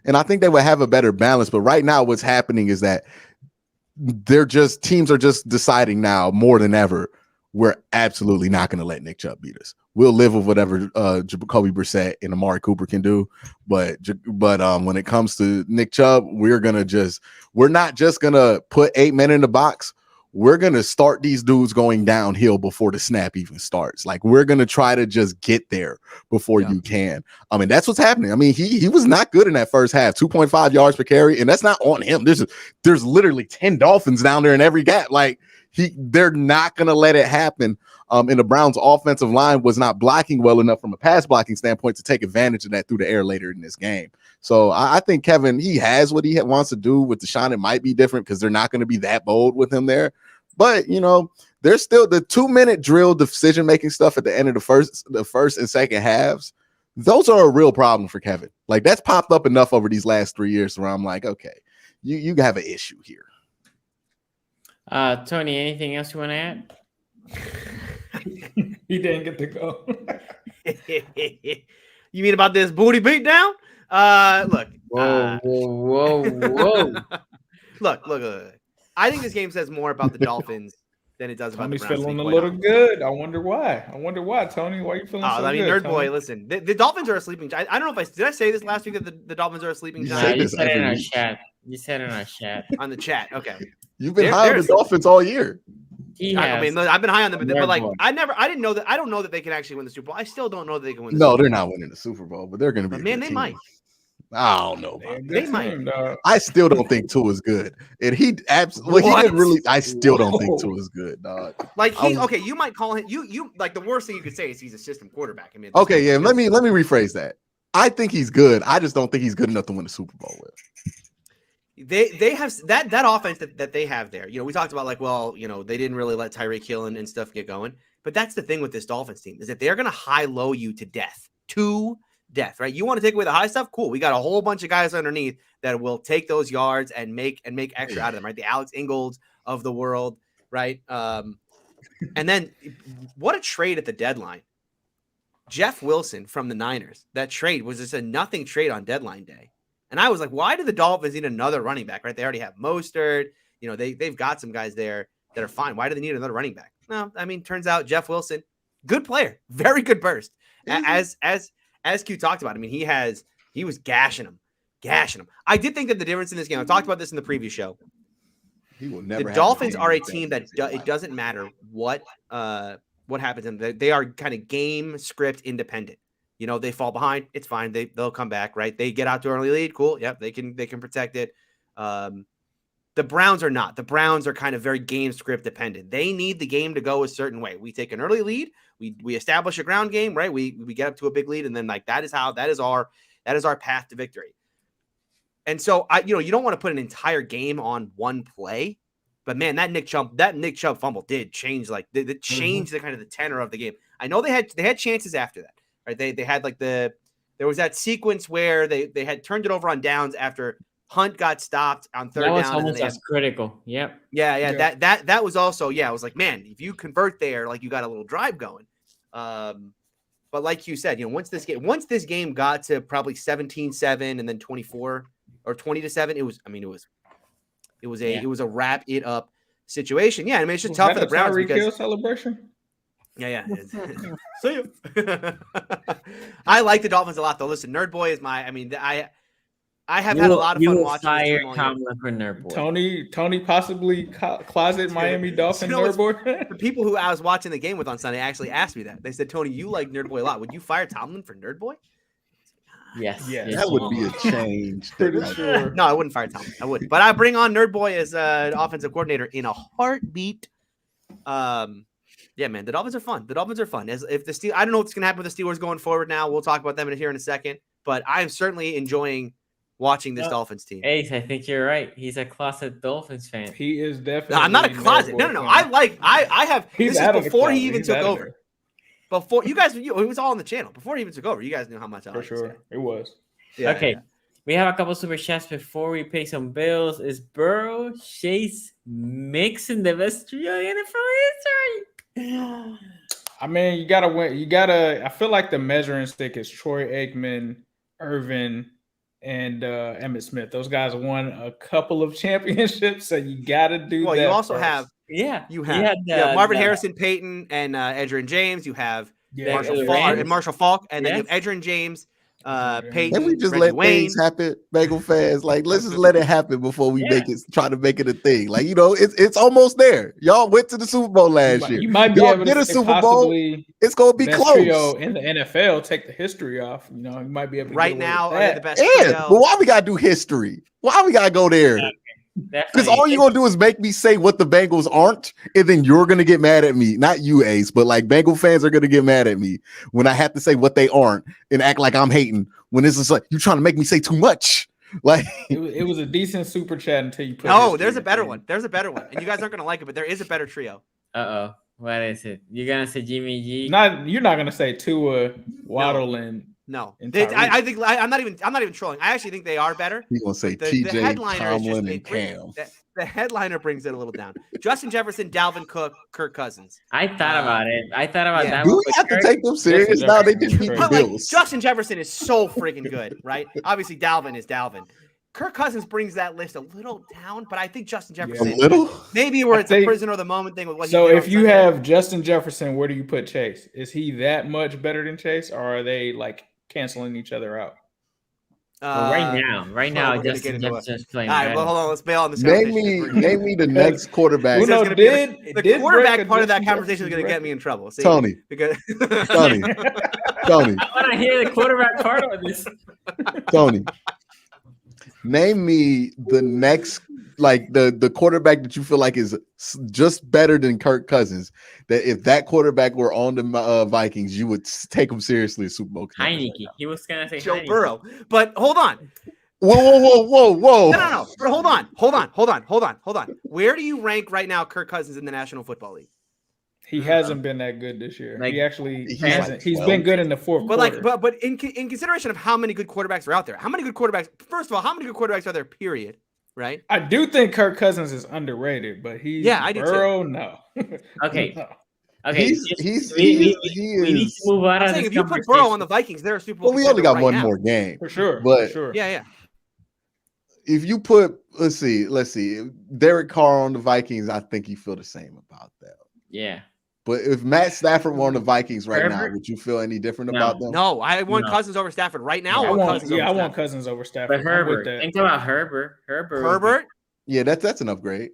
And I think they will have a better balance. But right now, what's happening is that teams are just deciding now more than ever, we're absolutely not going to let Nick Chubb beat us. We'll live with whatever Jacoby Brissett and Amari Cooper can do, but when it comes to Nick Chubb, we're not just gonna put 8 men in the box. We're gonna start these dudes going downhill before the snap even starts. Like, we're gonna try to just get there before you can. I mean, that's what's happening. I mean, he was not good in that first half. 2.5 yards per carry, and that's not on him. There's literally 10 Dolphins down there in every gap. Like, they're not gonna let it happen. And the Browns' offensive line was not blocking well enough from a pass blocking standpoint to take advantage of that through the air later in this game. So I think Kevin, he has what he wants to do with Deshaun. It might be different because they're not going to be that bold with him there. But, there's still the 2-minute drill decision-making stuff at the end of the first and second halves. Those are a real problem for Kevin. Like, that's popped up enough over these last 3 years where I'm like, okay, you have an issue here. Tony, anything else you want to add? He didn't get to go. You mean about this booty beat down? Look. Whoa. Look. I think this game says more about the Dolphins than it does about the Browns. Tony's feeling a little good. I wonder why, Tony. Why are you feeling so good? Nerd Tony? Boy, listen. The Dolphins are a sleeping giant. I don't know did I say this last week that the Dolphins are a sleeping giant? You said it in our chat. You said it in our chat. On the chat, okay. You've been high on the Dolphins all year. I mean, I've been high on them, but like, I don't know that they can actually win the Super Bowl. I still don't know that they can win the Super Bowl. No, they're not winning the Super Bowl, but they're going to be. But man, they might. I don't know. They might. I still don't think Tua is good, and he absolutely. He didn't really. I still don't think Tua is good, dog. Like okay, you might call him. You like the worst thing you could say is he's a system quarterback. I mean, okay, yeah. Let me rephrase that. I think he's good. I just don't think he's good enough to win the Super Bowl with. They have that offense that they have there. We talked about they didn't really let Tyreek Hill and stuff get going. But that's the thing with this Dolphins team is that they're going to high-low you to death, right? You want to take away the high stuff? Cool. We got a whole bunch of guys underneath that will take those yards and make extra out of them, right? The Alex Ingolds of the world, right? And then what a trade at the deadline. Jeff Wilson from the Niners. That trade was just a nothing trade on deadline day. And I was like, why do the Dolphins need another running back, right? They already have Mostert. They've got some guys there that are fine. Why do they need another running back? No, I mean, turns out Jeff Wilson, good player, very good burst. As Q talked about, I mean, he was gashing him. I did think that the difference in this game, I talked about this in the previous show. He will never. The Dolphins are a team that it doesn't matter what happens to them. They are kind of game script independent. They fall behind. It's fine. They'll come back, right? They get out to an early lead. Cool. Yep. They can protect it. The Browns are not. The Browns are kind of very game script dependent. They need the game to go a certain way. We take an early lead. We establish a ground game, right? We get up to a big lead, and then that is our path to victory. And so you don't want to put an entire game on one play, But man, that Nick Chubb fumble did change that changed the kind of the tenor of the game. I know they had chances after that, right? They had there was that sequence where they had turned it over on downs after Hunt got stopped on third down. That was almost as critical. Yep. Yeah. That was also, I was like, man, if you convert there, like you got a little drive going. But like you said, once this game got to probably 17-7 and then 24 or 20-7, it was a wrap it up situation. Yeah, I mean it's just tough for the Browns because celebration. Yeah. See you. I like the Dolphins a lot though. Listen, Nerd Boy is I have had a lot of fun watching this team all year. For Nerd Boy. Tony possibly closet Miami Dolphin Nerd Boy. The people who I was watching the game with on Sunday actually asked me that. They said, Tony, you like Nerd Boy a lot. Would you fire Tomlin for Nerd Boy? Yes. That would be a change. Sure. No, I wouldn't fire Tomlin. I wouldn't. But I bring on Nerd Boy as an offensive coordinator in a heartbeat. Yeah, man, the Dolphins are fun. I don't know what's going to happen with the Steelers going forward now. We'll talk about them here in a second. But I'm certainly enjoying watching this Dolphins team. Ace, I think you're right. He's a closet Dolphins fan. He is definitely. No, I'm not a closet. No. I have. This is before he even took over. Before you guys, it was all on the channel. Before he even took over, you guys knew how much I liked this guy. It was. Yeah, okay. Yeah. We have a couple super chats before we pay some bills. Is Burrow, Chase, Mixon the best trio in NFL history? I mean, you gotta win. I feel like the measuring stick is Troy Aikman, Irvin, and Emmitt Smith. Those guys won a couple of championships, so you gotta do that. Well, you also first. have you have Marvin Harrison, Peyton, and Edgerrin James. You have Marshall Faulk, and then you have Edgerrin James, Peyton. Can we just Reggie let Wayne. things happen, Bagel fans? Like, let's just let it happen before we try to make it a thing. Like, it's almost there. Y'all went to the Super Bowl last year. You might be able to get a Super Bowl. It's gonna be close. Trio in the NFL, take the history off. You might be able to right now. The best but why we gotta do history? Why we gotta go there? Because all you're gonna do is make me say what the Bengals aren't, and then you're gonna get mad at me. Not you, Ace, but like Bengal fans are gonna get mad at me when I have to say what they aren't and act like I'm hating. When this is like you're trying to make me say too much. Like it was a decent super chat until you put. No, there's a better one. There's a better one, and you guys aren't gonna like it, but there is a better trio. What is it? You're gonna say Jimmy G? You're not gonna say Tua, Waddle, No, I think I'm not even trolling. I actually think they are better. He's gonna say TJ, Tomlin, and Cam. The headliner brings it a little down. Justin Jefferson, Dalvin Cook, Kirk Cousins. I thought about it. That. Do we have to take them serious now? They just beat the Bills. Justin Jefferson is so freaking good, right? Obviously, Dalvin is Dalvin. Kirk Cousins brings that list a little down, but I think Justin Jefferson a little. Maybe where it's a prisoner of the moment thing with what. So if you have Justin Jefferson, where do you put Chase? Is he that much better than Chase, or are they like canceling each other out? Right now, Justin Jefferson's playing. All right, well, hold on. Let's bail on this. Name me the next quarterback. The quarterback part of that conversation is going to get me in trouble. See? Tony. Because Tony. I want to hear the quarterback part of this. Tony. Name me the next, like the quarterback that you feel like is just better than Kirk Cousins. That if that quarterback were on the Vikings, you would take him seriously as Super Bowl. Heineke. He was gonna say Joe Burrow, but hold on. Whoa! No. But hold on. Where do you rank right now, Kirk Cousins in the National Football League? He hasn't been that good this year. Like, he actually hasn't. Like he's been good in the fourth quarter. But in consideration of how many good quarterbacks are out there, how many good quarterbacks are there? Period. Right. I do think Kirk Cousins is underrated, but I do Burrow, too. No. Okay. No. Okay. We need to move on. If you put Burrow on the Vikings, they're a Super Bowl. Well, we only got one more game for sure. But yeah. If you put, let's see, Derek Carr on the Vikings, I think you feel the same about that. Yeah. But if Matt Stafford were on the Vikings right now, would you feel any different about them? No, I want Cousins over Stafford right now. I want Cousins over Stafford. But Herbert, think about Herbert. Herbert? Yeah, that's an upgrade.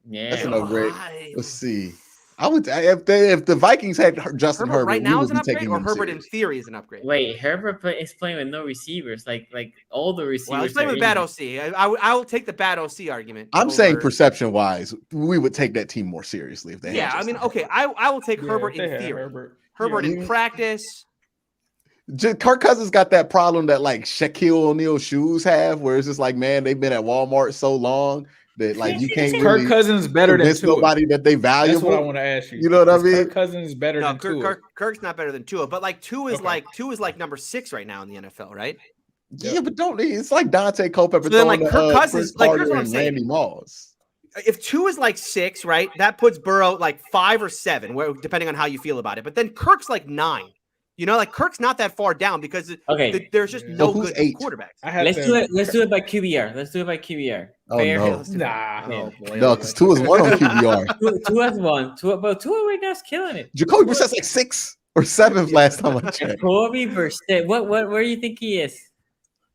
Yeah, that's an upgrade. Let's see. I would if the Vikings had Justin Herbert right now is an upgrade, or Herbert in theory is an upgrade. Wait, Herbert is playing with no receivers, like all the receivers. Well, he's playing with bad OC. I will take the bad OC argument. I'm saying perception wise, we would take that team more seriously if they. Yeah, I mean, okay, I will take Herbert in theory. Herbert in practice. Kirk Cousins got that problem that like Shaquille O'Neal shoes have, where it's just like, man, they've been at Walmart so long. that like you can't Kirk really Cousins better than convince Tua? nobody that they valuable. That's what I want to ask you. You know what I mean? Kirk Cousins is better than Tua. Kirk's not better than Tua, but like Tua is Okay. like number 6 right now in the NFL, right? Yeah, but don't it's like Dante Culpepper So then, throwing like, to, Kirk Cousins- Chris like, here's Carter what I'm and saying. Randy Moss. If 2 is like 6, right? That puts Burrow like 5 or 7, depending on how you feel about it. But then Kirk's like 9. You know, like Kirk's not that far down because there's just Yeah. no So who's good 8? quarterbacks. Let's do it by QBR. Let's do it by QBR. Oh, Fair? no. Nah. Oh boy. No, because 2 is 1 on QBR. Tua has 1. But Tua right now is killing it. Jacoby Brissett's like 6 or 7th last time I checked. Jacoby Brissett. Where do you think he is?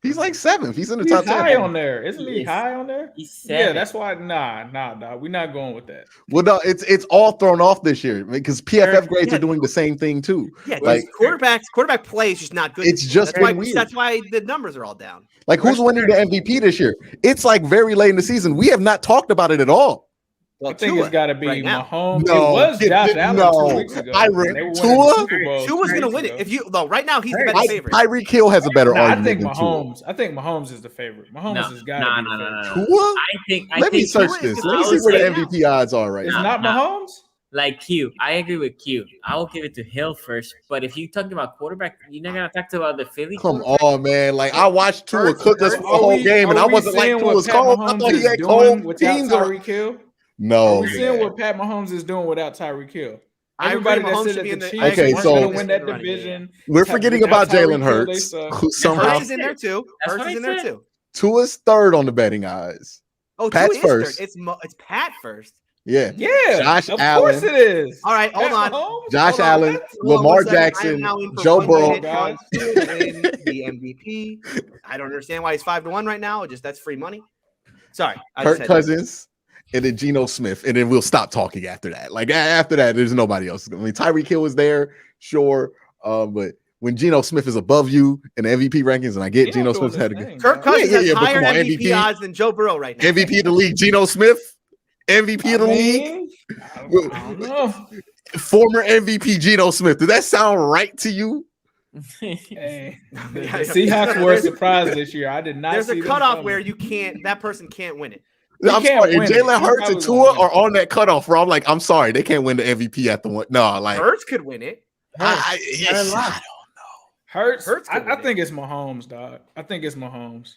He's like 7th. He's in the He's top high 10. on there. Isn't he Yes. high on there? He's 7. Yeah, that's why. Nah. We're not going with that. Well, no, it's all thrown off this year because PFF grades Yeah. are doing the same thing too. Yeah, Like quarterback play is just not good. It's just that's why, been weird. that's why the numbers are all down. Like who's winning the MVP this year? It's like very late in the season. We have not talked about it at all. Well, I think Tua it's got to be right now. Mahomes. No, it was Josh Allen no. 2 weeks ago. I They were winning Tua? the Super Bowl Tua's 2 gonna weeks win it. ago. If you right now, he's the better favorite. Tyreek Hill has a better Nah, I argument think than Tua. Mahomes. I think Mahomes is the favorite. Mahomes has got to be the favorite. Tua? I Let me think search Tua is this. the Let me see favorite where the right now. MVP odds are right It's now. not Mahomes. like Q. I agree with Q. I will give it to Hill first. But if you talking about quarterback, you're not gonna talk about the Philly. Come quarterback? on, man. Like I watched Tua Hurts- cook us for the whole game, and I wasn't like Tua's cold. I thought he had cold without teams. Tyreek Hill. Are No, we seeing what Pat Mahomes is doing without Tyreek Hill? I Everybody agree, that Mahomes said should be that in the the- Chiefs Okay, weren't so- going to win that Running, yeah. division. we're forgetting about Without Jalen Tyreek Hill, they Hurts, suck. who somehow Hurts is in there too. That's Hurts what is in I there said. too. Tua's third on the betting odds. Oh, Pat's Tua is first. third. It's Pat first. Yeah, Yeah, Josh of Allen. course it is. All right, hold Pat on. Mahomes? Josh Hold on, Allen, what? Hold on Lamar 1 second. I am Jackson, now in for Joe 1 Burrow. minute on Tua to win the MVP. I don't understand why he's 5-1 right now. Just that's free money. Sorry, I just Kirk had Cousins, and then Geno Smith, and then we'll stop talking after that. Like after that, there's nobody else. I mean, Tyreek Hill was there, sure, but when Geno Smith is above you in the MVP rankings, and I get Geno Smith's had a good Kirk Cousins Yeah, has but higher come on, MVP MVP. odds than Joe Burrow right now. MVP of the league, Geno Smith, MVP of the league, I don't know. former MVP Geno Smith. Does that sound right to you? Hey, the Yeah, Seahawks were a surprise this year. I did not. There's see a them cutoff coming. where that person can't win it. He I'm can't sorry, win if it. Jalen He Hurts probably and Tua won't win are on that cutoff where I'm like, I'm sorry, they can't win the MVP at the one. No, like Hurts could win it. Hurts. Hurts could I win think it's Mahomes, dog. I think it's Mahomes.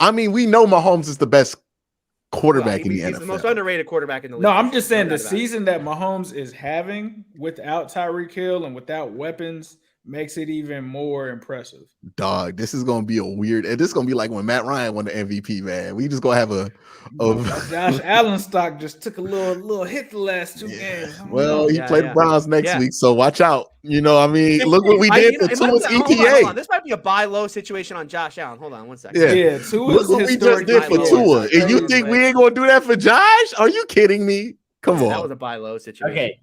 I mean, we know Mahomes is the best quarterback in the He's the most NFL. underrated quarterback in the league. No, I'm just saying No the doubt about it. season that Mahomes is having without Tyreek Hill and without weapons makes it even more impressive. Dog, this is gonna be a weird. This is gonna be like when Matt Ryan won the MVP, man. We just gonna have a Josh Allen stock just took a little hit the last 2 games. I don't well, know. he played the Browns next Yeah. week, so watch out. You know, I mean, look what we did for It might Tua's be- hold on, hold EPA. on. This might be a buy low situation on Josh Allen. Hold on 1 second. Yeah. Yeah, Tua's Look what we just historic did for lows Tua, are and you crazy, think we man. ain't gonna do that for Josh? Are you kidding me? Come That was on. a buy low situation. Okay.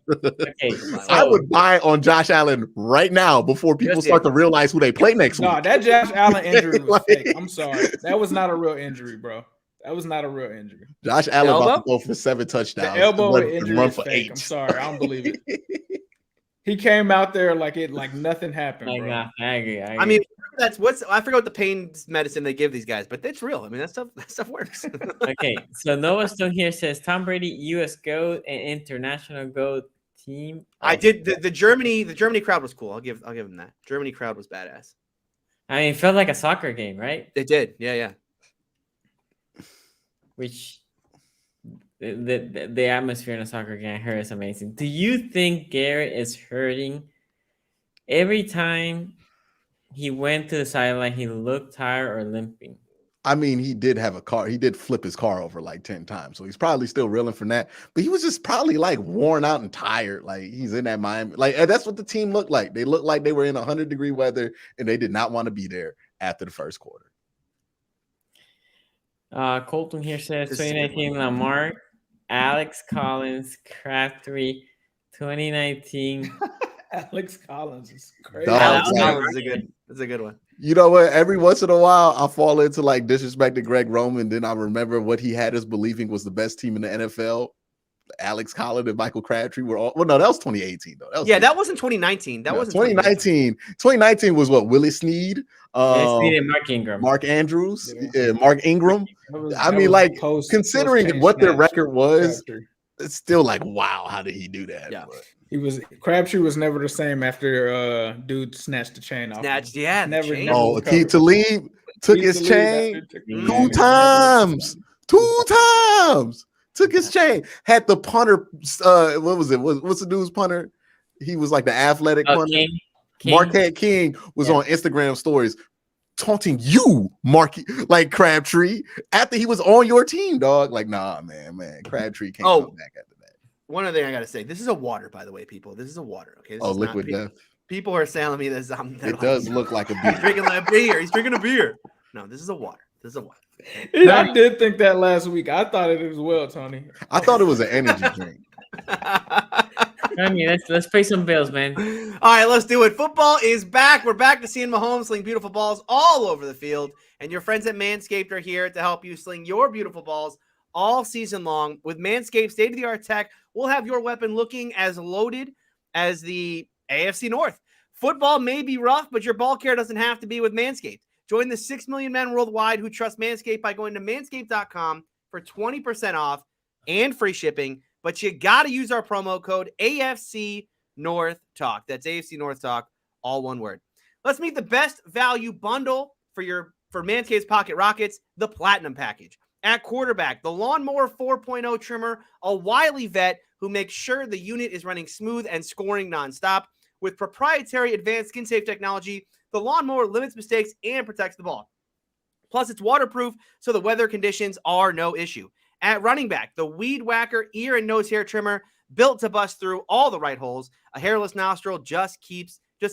I would buy on Josh Allen right now before people Just start did. to realize who they play next No, week. that Josh Allen injury was Like- fake. I'm sorry. That was not a real injury, bro. That was not a real injury. Josh Allen about elbow? to go for 7 touchdowns. The elbow and injury run is for fake. 8. I'm sorry. I don't believe it. He came out there like nothing happened, Like, bro. nah, I agree. I mean, I forgot what the pain medicine they give these guys, but it's real. I mean, that stuff works. okay. So Noah Stone here says Tom Brady, U.S. GOAT and international GOAT team. I did the Germany crowd was cool. I'll give them that. Germany crowd was badass. I mean, it felt like a soccer game, right? They did. Yeah. Which the atmosphere in a soccer game I heard is amazing. Do you think Garrett is hurting? Every time he went to the sideline, he looked tired or limping. I mean, he did have a car. He did flip his car over like 10 times. So he's probably still reeling from that. But he was just probably like worn out and tired. Like he's in that mind. Like that's what the team looked like. They looked like they were in 100-degree weather and they did not want to be there after the first quarter. Colton here says This is a good 2019 Lamar, Alex Collins, Crabtree, 2019. Alex Collins is crazy. Dog, Alex like- Collins. That's a good one. You know what? Every once in a while, I fall into like disrespecting Greg Roman. Then I remember what he had us believing was the best team in the NFL. Alex Collins and Michael Crabtree were all. Well, no, that was 2018 though. That wasn't 2019. That wasn't 2019. 2019 was what? Willie Snead, and Mark Ingram, Mark Andrews, Mark Ingram. I mean, like considering what their record was, it's still like, wow, how did he do that? Yeah. Crabtree was never the same after dude snatched the chain off. Never. Akeem Talib took his chain 2 times. 2 times. Took his chain. Had the punter. What was it? What's the dude's punter? He was like the athletic punter. King. Marquette King was on Instagram stories taunting you, like Crabtree, after he was on your team, dog. Like, nah, man. Crabtree can't come back after that. One other thing I gotta say. This is a water, by the way, people. This is a water. Okay. This is liquid death. People are telling me this. It does look like a beer. He's drinking a beer. He's drinking a beer. No, this is a water. This is a water. I did think that last week. I thought it as well, Tony. I thought it was an energy drink. I mean, let's pay some bills, man. All right, let's do it. Football is back. We're back to seeing Mahomes sling beautiful balls all over the field. And your friends at Manscaped are here to help you sling your beautiful balls all season long. With Manscaped state-of-the-art tech, we'll have your weapon looking as loaded as the AFC North. Football may be rough, but your ball care doesn't have to be with Manscaped. Join the 6 million men worldwide who trust Manscaped by going to manscaped.com for 20% off and free shipping. But you got to use our promo code AFC North Talk. That's AFC North Talk, all one word. Let's meet the best value bundle for Manscaped's Pocket Rockets, the Platinum Package. At quarterback, the Lawnmower 4.0 trimmer, a wily vet who makes sure the unit is running smooth and scoring nonstop. With proprietary advanced skin-safe technology, the lawnmower limits mistakes and protects the ball. Plus, it's waterproof, so the weather conditions are no issue. At running back, the Weed Whacker ear and nose hair trimmer, built to bust through all the right holes. A hairless nostril just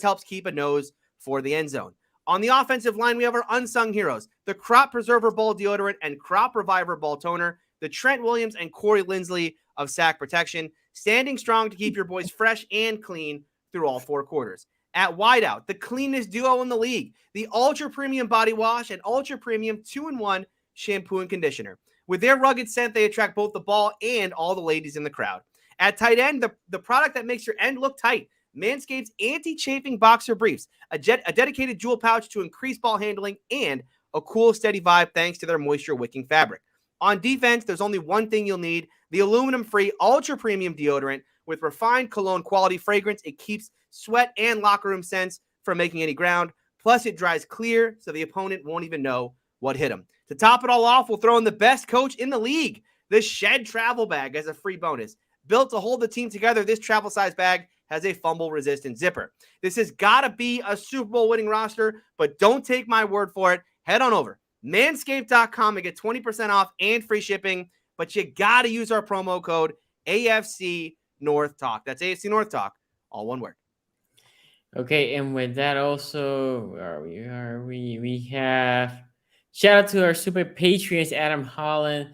helps keep a nose for the end zone. On the offensive line, we have our unsung heroes, the Crop Preserver Ball Deodorant and Crop Reviver Ball Toner, the Trent Williams and Corey Lindsley of Sack Protection, standing strong to keep your boys fresh and clean through all 4 quarters. At wideout, the cleanest duo in the league, the Ultra Premium Body Wash and Ultra Premium 2-in-1 Shampoo and Conditioner. With their rugged scent, they attract both the ball and all the ladies in the crowd. At tight end, the product that makes your end look tight, Manscaped's Anti-Chafing Boxer Briefs, a dedicated jewel pouch to increase ball handling, and a cool, steady vibe thanks to their moisture-wicking fabric. On defense, there's only one thing you'll need, the aluminum-free Ultra Premium Deodorant. With refined cologne quality fragrance, it keeps sweat and locker room scents from making any ground. Plus, it dries clear, so the opponent won't even know what hit them. To top it all off, we'll throw in the best coach in the league, the Shed Travel Bag, as a free bonus. Built to hold the team together, this travel-size bag has a fumble-resistant zipper. This has got to be a Super Bowl winning roster, but don't take my word for it. Head on over, manscaped.com, and get 20% off and free shipping, but you got to use our promo code AFC North Talk. That's AFC North Talk, all one word. Okay, and with that also, where are we? We have shout out to our super Patreons, Adam Holland,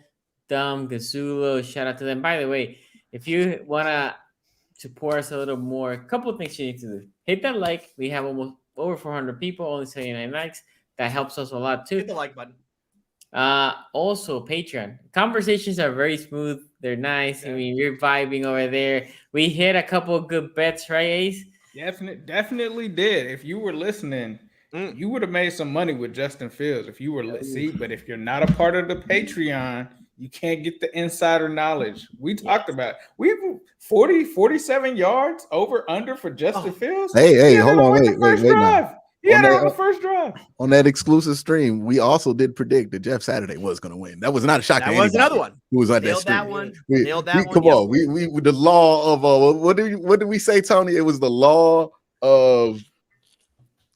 Dom Gazulo. Shout out to them. By the way, if you want to support us a little more, a couple of things you need to do. Hit that like. We have almost over 400 people, only 79 likes. That helps us a lot too. Hit the like button. Also Patreon. Conversations are very smooth. They're nice. Yeah. I mean, we're vibing over there. We hit a couple of good bets, right, Ace? Definitely did. If you were listening, you would have made some money with Justin Fields. If you were but if you're not a part of the Patreon, you can't get the insider knowledge. We talked about it. We have 47 yards over under for Justin Fields. Hey, hold on, wait. Now. Yeah, on the first drive. On that exclusive stream, we also did predict that Jeff Saturday was going to win. That was not a shock. That was another one. Who was on Nailed that one. We, Nailed that one. Come on, we the law of what did we say, Tony? It was the law of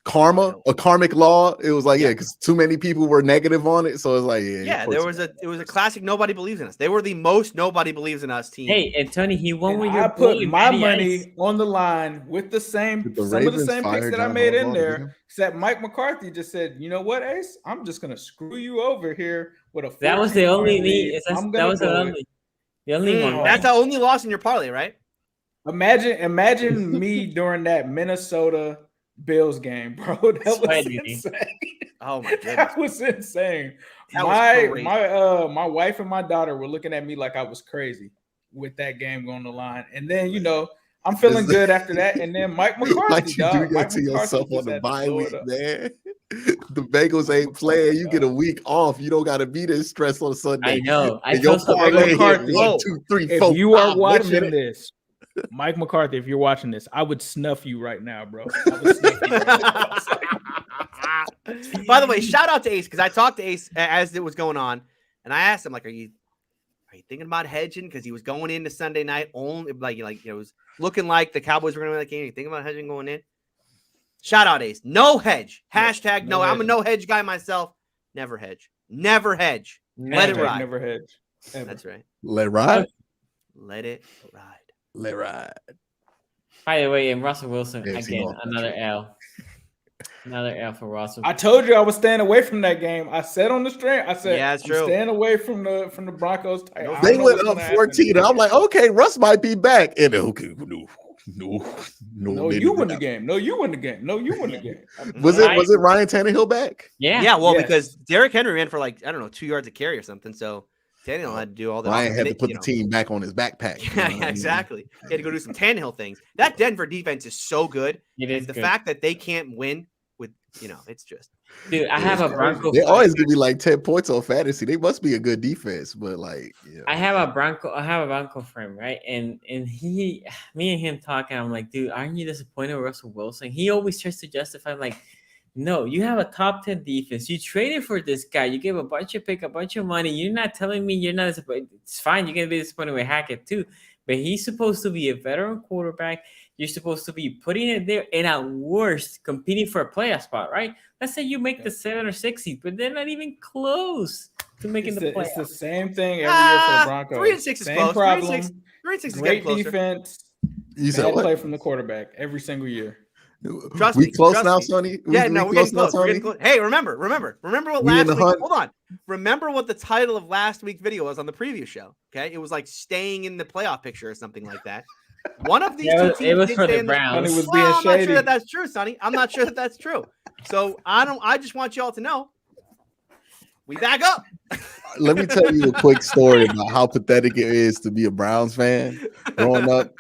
karma, a karmic law. It was like because too many people were negative on it, so it's like it was a classic. Nobody believes in us. They were the most nobody believes in us team. Hey, and Tony, he won with your. I put my money on the line with some of the same picks that I made in there. Except Mike McCarthy just said, "You know what, Ace? I'm just gonna screw you over here with a." That was the only lead. That was the only one. Right? That's the only loss in your parlay, right? Imagine me during that Minnesota Bills game, bro. That was insane. Oh my goodness. That was insane. My wife and my daughter were looking at me like I was crazy. with that game going on the line. And then, I'm feeling good after that. And then Mike McCarthy, you do dog. that Mike to McCarthy yourself just on the had to bye blow week, it up. man. The Bengals ain't playing. You get a week off. You don't got to be this stressed on Sunday. I know. I And your feel so parlay hit McCarthy. 1, 2, 3, If 4, you are 5. watching this, Mike McCarthy, if you're watching this, I would snuff you right now, bro. I would snuff you right now. By the way, shout out to Ace because I talked to Ace as it was going on, and I asked him, like, are you thinking about hedging? Because he was going into Sunday night only, it was looking like the Cowboys were going to win that game. Are you thinking about hedging going in? Shout out Ace. No hedge. Hashtag no. I'm a no hedge guy myself. Never hedge. Never hedge. Let it ride. Never hedge. Ever. That's right. Let it ride. Let it ride. Let it ride. By the way, and Russell Wilson, AFC again, North another Talk. L. Another L for Russell. I told you I was staying away from that game. I said on the stream, I said, yeah, it's I'm true. staying away from the Broncos. They went up 14. I'm like, okay, Russ might be back. And okay, no, you win the game. No, you win the game. No, you win the game. Was it Ryan Tannehill back? Yeah. Well, because Derrick Henry ran for 2 yards a carry or something. So Tannehill had to do all that. Ryan had to put the team back on his backpack. Yeah, exactly. He had to go do some Tannehill things. That Denver defense is so good. It is the good. fact that they can't win with, it's just. Dude, I have a Bronco. They always give me like 10 points on fantasy. They must be a good defense, but I have a Bronco friend, right? And me and him talking, I'm like, dude, aren't you disappointed with Russell Wilson? He always tries to justify, like, no, you have a top 10 defense. You traded for this guy. You gave a bunch of money. You're not telling me you're not disappointed. It's fine. You're gonna be disappointed with Hackett too, but he's supposed to be a veteran quarterback. You're supposed to be putting it there, and at worst, competing for a playoff spot, right? Let's say you make the 7 or 6 seed, but they're not even close to making the playoffs. It's the same thing every year for the Broncos. 3 and 6 is same close. problem. 3 and 6 is Great getting closer. defense. You said Bad what? play from the quarterback every single year. Trust we me, close trust now, me. Sonny? We're getting close. Sonny? We're getting close. Hey, remember what We in last the week? hunt. Hold on. Remember what the title of last week's video was on the preview show. Okay, it was like staying in the playoff picture or something like that. One of these two teams it was did for stay the in Browns. Sonny was Well, being I'm not shady. sure that's true, Sonny. I'm not sure that's true. So I just want y'all to know we back up. Let me tell you a quick story about how pathetic it is to be a Browns fan growing up.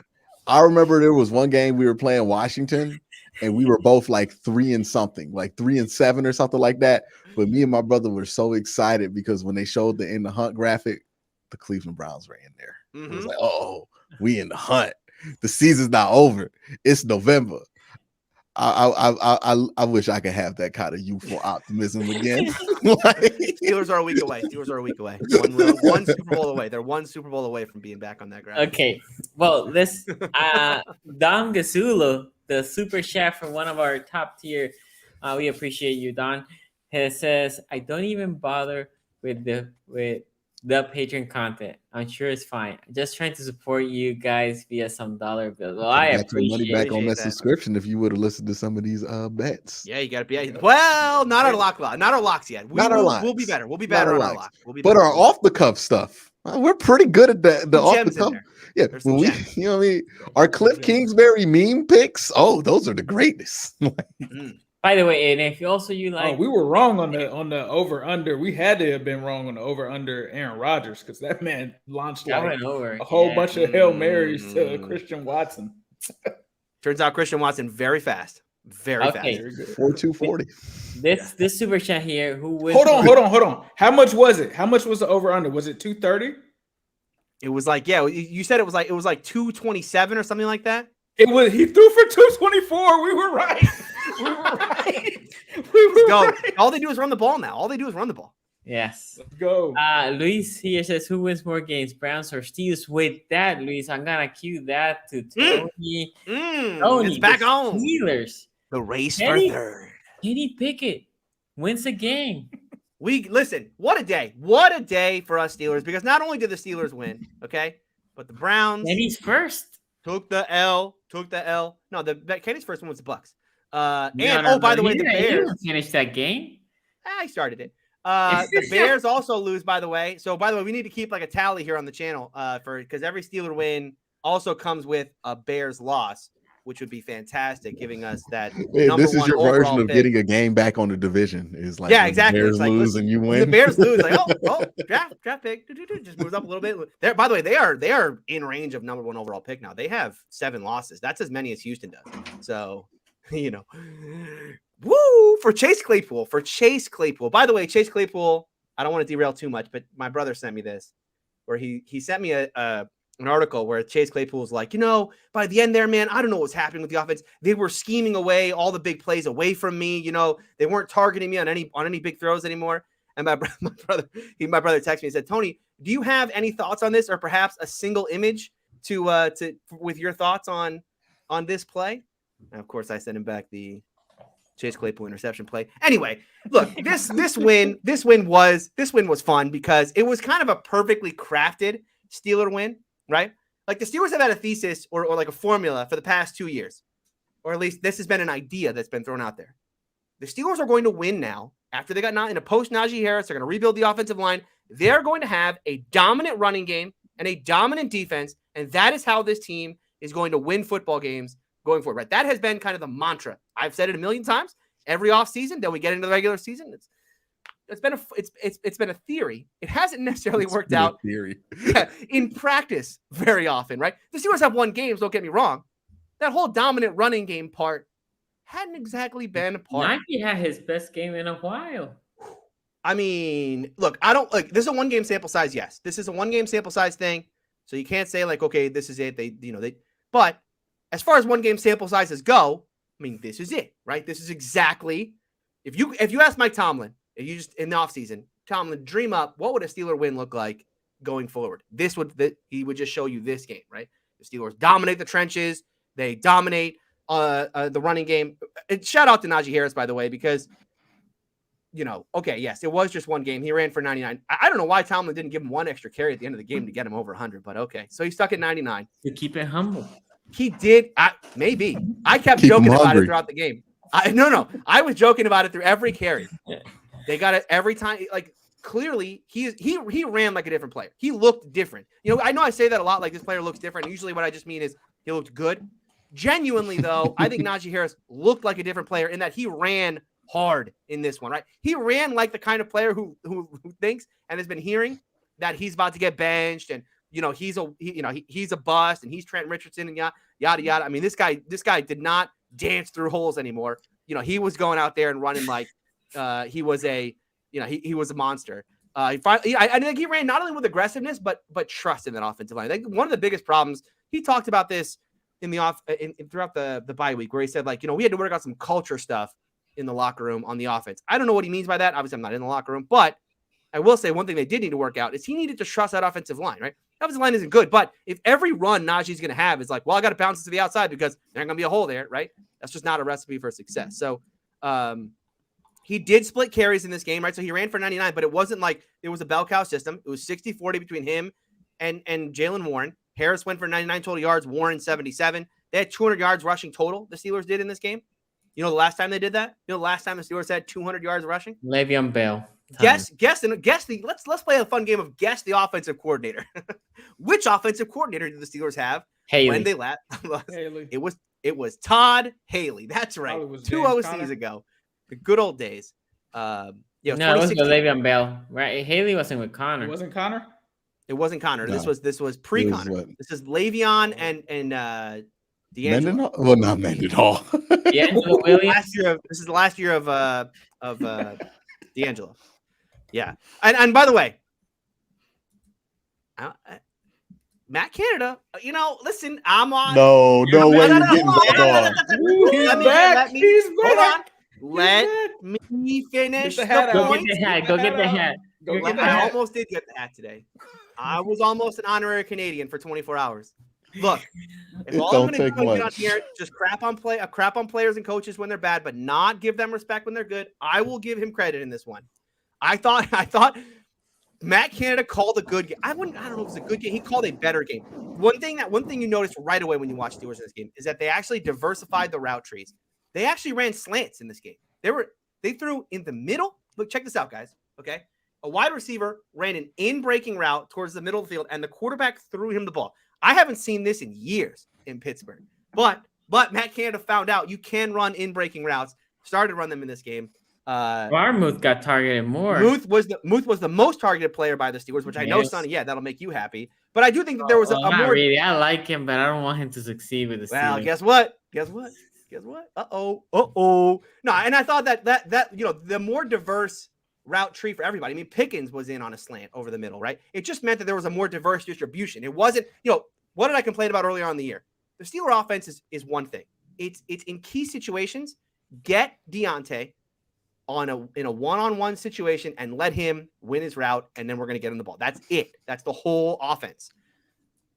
I remember there was one game we were playing Washington, and we were both like 3 and something, like 3 and 7 or something like that. But me and my brother were so excited because when they showed the in the hunt graphic, the Cleveland Browns were in there. It was like, oh, we in the hunt. The season's not over. It's November. I wish I could have that kind of youthful optimism again. Steelers are a week away. One Super Bowl away. They're one Super Bowl away from being back on that ground. Okay, well, this Don Gasulo, the super chef from one of our top tier, we appreciate you, Don. He says, "I don't even bother with the Patreon content. I'm sure it's fine. Just trying to support you guys via some dollar bill. Well, I appreciate money back on that that. subscription if you would have listened to some of these bets. Yeah, you got to be. Well, not our locks yet. We'll be better. We'll be better on our locks. But our off the cuff stuff, we're pretty good at that. The off the cuff. Yeah, when we, you know what I mean? Our Cliff Kingsbury meme picks. Oh, those are the greatest. By the way, and if you like, we were wrong on the over under. We had to have been wrong on the over under Aaron Rodgers because that man launched a whole bunch of Hail Marys to Christian Watson. Turns out Christian Watson very fast. Very fast. 4-2-40. This super chat here. Who wins? Hold on. How much was it? How much was the over under? Was it 230? It was like, yeah, you said it was like 227 or something like that. It was. He threw for 224. We were right. Right. All they do is run the ball now. Yes. Let's go. Luis here says, who wins more games, Browns or Steelers? With that, Luis, I'm gonna cue that to Tony. Tony, it's back on. Steelers. The race for third. Kenny Pickett wins the game. Listen, what a day. What a day for us Steelers, because not only did the Steelers win, okay, but the Browns. Kenny's first. Took the L. No, Kenny's first one was the Bucs. By the way, the Bears didn't finish that game. I started it. The Bears also lose, by the way. So, by the way, we need to keep like a tally here on the channel because every Steeler win also comes with a Bears loss. which would be fantastic, giving us that Man, this is #1 your version overall of pick. getting a game back on the division. Is like Yeah, exactly. The Bears It's like, lose listen, and you when win. the Bears lose, like, oh, draft pick, just moves up a little bit. There, by the way, they are in range of #1 overall pick now. They have 7 losses. That's as many as Houston does. So, woo for Chase Claypool. By the way, Chase Claypool. I don't want to derail too much, but my brother sent me this, where he sent me an article where Chase Claypool was like, by the end there, man, I don't know what's happening with the offense. They were scheming away all the big plays away from me. They weren't targeting me on any big throws anymore. And my brother texted me and said, Tony, do you have any thoughts on this, or perhaps a single image to with your thoughts on this play? And of course, I sent him back the Chase Claypool interception play. Anyway, look, this win was fun because it was kind of a perfectly crafted Steeler win, right? Like the Steelers have had a thesis or like a formula for the past 2 years, or at least this has been an idea that's been thrown out there. The Steelers are going to win now after they got in a post Najee Harris. They're going to rebuild the offensive line. They're going to have a dominant running game and a dominant defense, and that is how this team is going to win football games going forward, right? That has been kind of the mantra. I've said it a million times every offseason. Then we get into the regular season. It's been a theory. It hasn't necessarily worked out in practice very often, right? The Steelers have won games, don't get me wrong. That whole dominant running game part hadn't exactly been a part. Nike had his best game in a while. I mean, look, I don't like this is a 1-game sample size. Yes, this is a 1-game sample size thing. So you can't say like, okay, this is it. But as far as 1-game sample sizes go, I mean, this is it, right? This is exactly if you ask Mike Tomlin, if you just in the offseason, Tomlin, dream up, what would a Steeler win look like going forward? He would just show you this game, right? The Steelers dominate the trenches. They dominate the running game. And shout out to Najee Harris, by the way, because okay, yes, it was just 1 game. He ran for 99. I don't know why Tomlin didn't give him 1 extra carry at the end of the game to get him over 100, but okay. So he stuck at 99. To keep it humble. He did. Maybe. I kept joking about it throughout the game. No. I was joking about it through every carry. They got it every time. Like clearly, he ran like a different player. He looked different. I know I say that a lot. Like this player looks different. Usually, what I just mean is he looked good. Genuinely, though, I think Najee Harris looked like a different player in that he ran hard in this one. Right? He ran like the kind of player who thinks and has been hearing that he's about to get benched and he's a bust and he's Trent Richardson and yada yada. I mean, this guy did not dance through holes anymore. He was going out there and running like he was a monster. I think he ran not only with aggressiveness but trust in that offensive line. I think one of the biggest problems, he talked about this throughout the bye week, where he said like, we had to work out some culture stuff in the locker room on the offense. I don't know what he means by that. Obviously, I'm not in the locker room, but I will say one thing they did need to work out is he needed to trust that offensive line, right? The offensive line isn't good, but if every run Najee's going to have is like, well, I got to bounce it to the outside because there's going to be a hole there, right? That's just not a recipe for success. So he did split carries in this game, right? So he ran for 99, but it wasn't like it was a bell cow system. It was 60-40 between him and Jalen Warren. Harris went for 99 total yards, Warren 77. They had 200 yards rushing total, the Steelers did in this game. The last time they did that? The last time the Steelers had 200 yards rushing? Le'Veon Bell. Guess let's play a fun game of guess the offensive coordinator. Which offensive coordinator did the Steelers have Haley. when they last? Haley. It was Todd Haley. That's right. 2 OCs ago. The good old days. No, it was Le'Veon Bell. Right. Haley wasn't with Connor. It wasn't Connor? It wasn't Connor. No. This was pre-Connor. This is Le'Veon and D'Angelo. Well, not Mendenhall. D'Angelo Williams. This is the last year of D'Angelo. Yeah. And by the way, Matt Canada, listen, I'm on. No way you're getting back on. He's back. Let me finish the Go point. get the hat. I almost did get the hat today. I was almost an honorary Canadian for 24 hours. Look, if all I'm going to do on here just crap on players and coaches when they're bad, but not give them respect when they're good, I will give him credit in this one. I thought Matt Canada called a good game. I don't know if it was a good game. He called a better game. One thing you notice right away when you watch Steelers in this game is that they actually diversified the route trees. They actually ran slants in this game. They threw in the middle. Look, check this out, guys. Okay. A wide receiver ran an in-breaking route towards the middle of the field, and the quarterback threw him the ball. I haven't seen this in years in Pittsburgh, but But Matt Canada found out you can run in breaking routes. Started to run them in this game. Barmouth got targeted more. Muth was the most targeted player by the Steelers, which I know, Sonny. Yeah, that'll make you happy. But I do think that there was a not more. Really. I like him, but I don't want him to succeed with the Steelers. Well, guess what? Uh-oh. No, and I thought that the more diverse route tree for everybody. I mean, Pickens was in on a slant over the middle, right? It just meant that there was a more diverse distribution. It wasn't, what did I complain about earlier on in the year? The Steeler offense is one thing. It's in key situations, get Deontay in a one-on-one situation and let him win his route, and then we're going to get him the ball. That's it. That's the whole offense.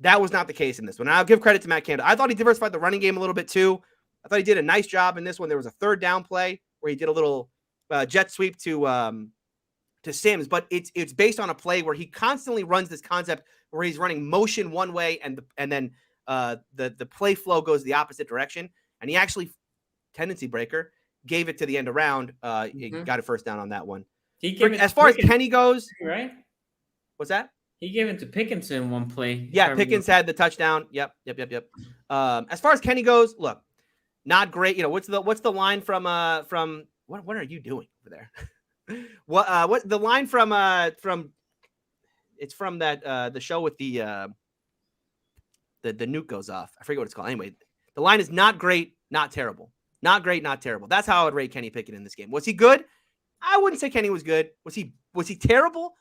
That was not the case in this one. And I'll give credit to Matt Canada. I thought he diversified the running game a little bit too. I thought he did a nice job in this one. There was a third down play where he did a little jet sweep to Sims, but it's based on a play where he constantly runs this concept where he's running motion one way and then the play flow goes the opposite direction. And he actually, tendency breaker, gave it to the end around. He got a first down on that one. As far as Kenny goes, right? What's that? He gave it to Pickens in one play. Yeah, Pickens had the touchdown. Yep. As far as Kenny goes, look, not great. What's the line from what are you doing over there? what the line from it's from that the show with the nuke goes off. I forget what it's called. Anyway, the line is not great, not terrible. Not great, not terrible. That's how I would rate Kenny Pickett in this game. Was he good? I wouldn't say Kenny was good. Was he terrible?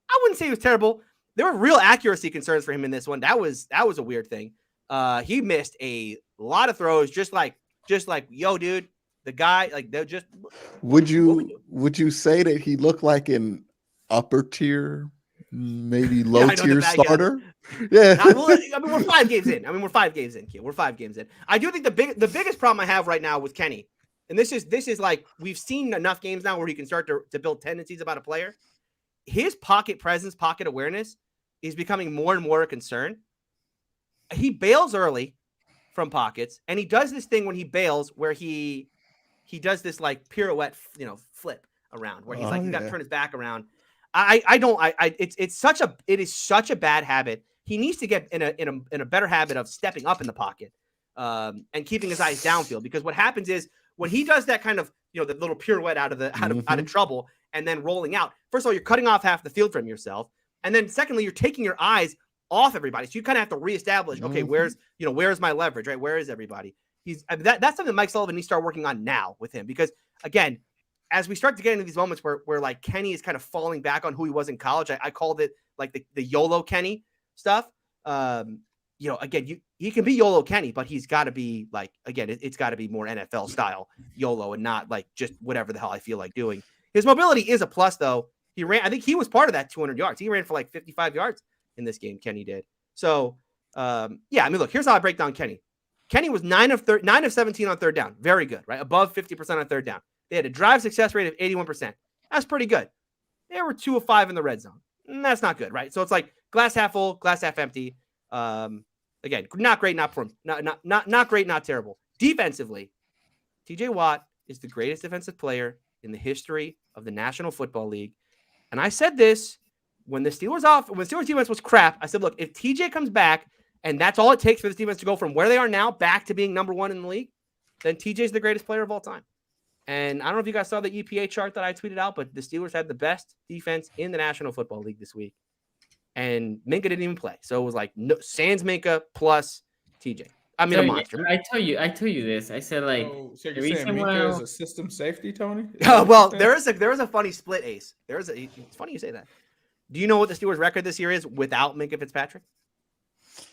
I wouldn't say he was terrible. There were real accuracy concerns for him in this one. That was a weird thing. He missed a lot of throws, just like yo, dude, the guy, like they're just. Would you say that he looked like an upper tier, maybe low tier starter? Yeah. We're 5 games in. We're 5 games in, kid. We're 5 games in. I do think the biggest problem I have right now with Kenny, and this is like we've seen enough games now where he can start to build tendencies about a player. His pocket presence, pocket awareness is becoming more and more a concern. He bails early from pockets, and he does this thing when he bails where he does this like pirouette, flip around where he's he's got to turn his back around. It is such a bad habit. He needs to get in a better habit of stepping up in the pocket and keeping his eyes downfield, because what happens is when he does that kind of, the little pirouette out of trouble and then rolling out, first of all, you're cutting off half the field from yourself. And then secondly, you're taking your eyes off everybody. So you kind of have to reestablish, okay, where's my leverage, right? Where is everybody? That's something Mike Sullivan needs to start working on now with him, because again, as we start to get into these moments where like Kenny is kind of falling back on who he was in college, I called it like the YOLO Kenny stuff. Again, he can be YOLO Kenny, but he's got to be like, again, it's got to be more NFL style YOLO and not like just whatever the hell I feel like doing. His mobility is a plus, though. I think he was part of that 200 yards. He ran for like 55 yards in this game, Kenny did. So, look, here's how I break down Kenny. Kenny was 9 of 17 on third down. Very good, right? Above 50% on third down. They had a drive success rate of 81%. That's pretty good. They were 2 of 5 in the red zone. That's not good, right? So it's like glass half full, glass half empty. Again, not great, not great, not terrible. Defensively, TJ Watt is the greatest defensive player in the history of the National Football League. And I said this when the Steelers defense was crap. I said, look, if TJ comes back and that's all it takes for this defense to go from where they are now back to being number 1 in the league, then TJ's the greatest player of all time. And I don't know if you guys saw the EPA chart that I tweeted out, but the Steelers had the best defense in the National Football League this week. And Minka didn't even play. So it was like sans Minka plus TJ. I mean, a monster. I tell you this. I said like, so you're saying Minka is a system safety, Tony? Well, there is a funny split, Ace. It's funny you say that. Do you know what the Steelers' record this year is without Minka Fitzpatrick?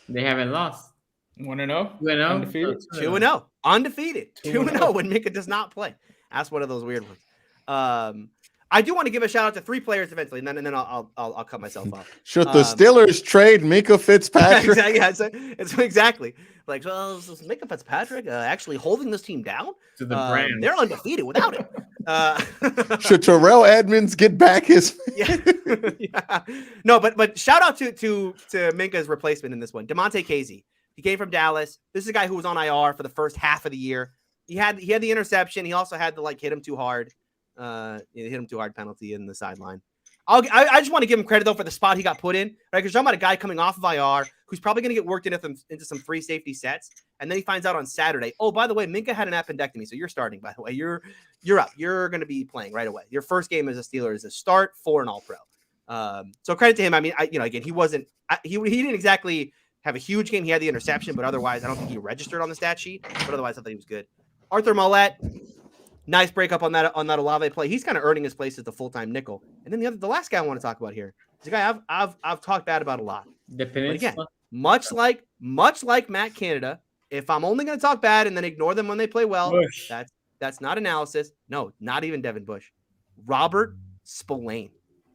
They haven't lost. 1-0? 2-0? Undefeated? 2-0. Undefeated. 2-0 when Minka does not play. That's one of those weird ones. I do want to give a shout out to 3 players eventually, and then I'll cut myself off. Should the Steelers trade Minka Fitzpatrick? Exactly. It's exactly like, well, is Minka Fitzpatrick actually holding this team down? To the brand. They're undefeated without him. Should Terrell Edmonds get back his? Yeah. No, but shout out to Minka's replacement in this one, DeMonte Casey. He came from Dallas. This is a guy who was on IR for the first half of the year. He had the interception. He also had to hit him too hard. Hit him too hard penalty in the sideline. I just want to give him credit though for the spot he got put in, right? Because you're talking about a guy coming off of IR who's probably going to get worked into some free safety sets, and then he finds out on Saturday, oh, by the way, Minka had an appendectemy, so you're starting. By the way, you're up. You're going to be playing right away. Your first game as a Steeler is a start for an All-Pro. So credit to him. I mean, again, he wasn't. He didn't exactly have a huge game. He had the interception, but otherwise, I don't think he registered on the stat sheet. But otherwise, I thought he was good. Arthur Mollett. Nice breakup on that Olave play. He's kind of earning his place as the full-time nickel. And then the last guy I want to talk about here is a guy I've talkked bad about a lot. But again, much like Matt Canada, if I'm only going to talk bad and then ignore them when they play well, that's not analysis. No, not even Devin Bush. Robert Spillane.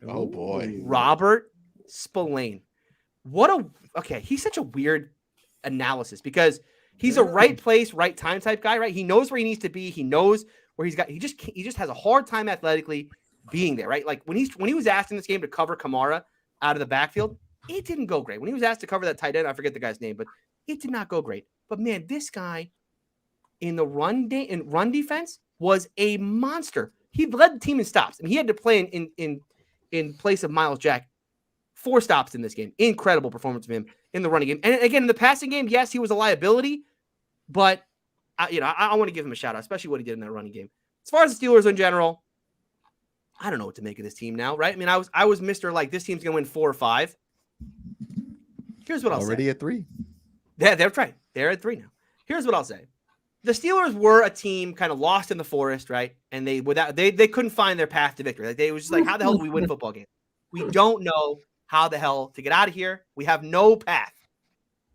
Oh boy, Robert Spillane. He's such a weird analysis because he's a right place, right time type guy, right? He knows where he needs to be. He knows where he just has a hard time athletically being there, right? Like when he was asked in this game to cover Kamara out of the backfield, it didn't go great. When he was asked to cover that tight end, I forget the guy's name, but it did not go great. But man, this guy in the run defense was a monster. He led the team in stops. I mean, he had to play in place of Myles Jack. 4 stops in this game. Incredible performance of him in the running game. And again, in the passing game, yes, he was a liability, but I want to give him a shout out, especially what he did in that running game. As far as the Steelers in general, I don't know what to make of this team now, right? I mean, I was Mr. Like, this team's going to win 4 or 5. Here's what I'll say. Already at 3. Yeah, they're right. They're at 3 now. Here's what I'll say. The Steelers were a team kind of lost in the forest, right? And they couldn't find their path to victory. Like, they was just like, how the hell do we win a football game? We don't know how the hell to get out of here. We have no path.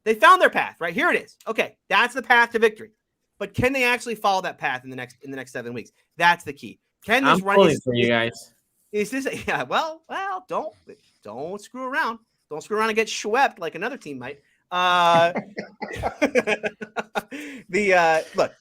They found their path, right? Here it is. Okay, that's the path to victory. But can they actually follow that path in the next 7 weeks? That's the key. Can this I'm pulling for you guys? Is this? Yeah. Well. Don't screw around. Don't screw around and get swept like another team might. Look.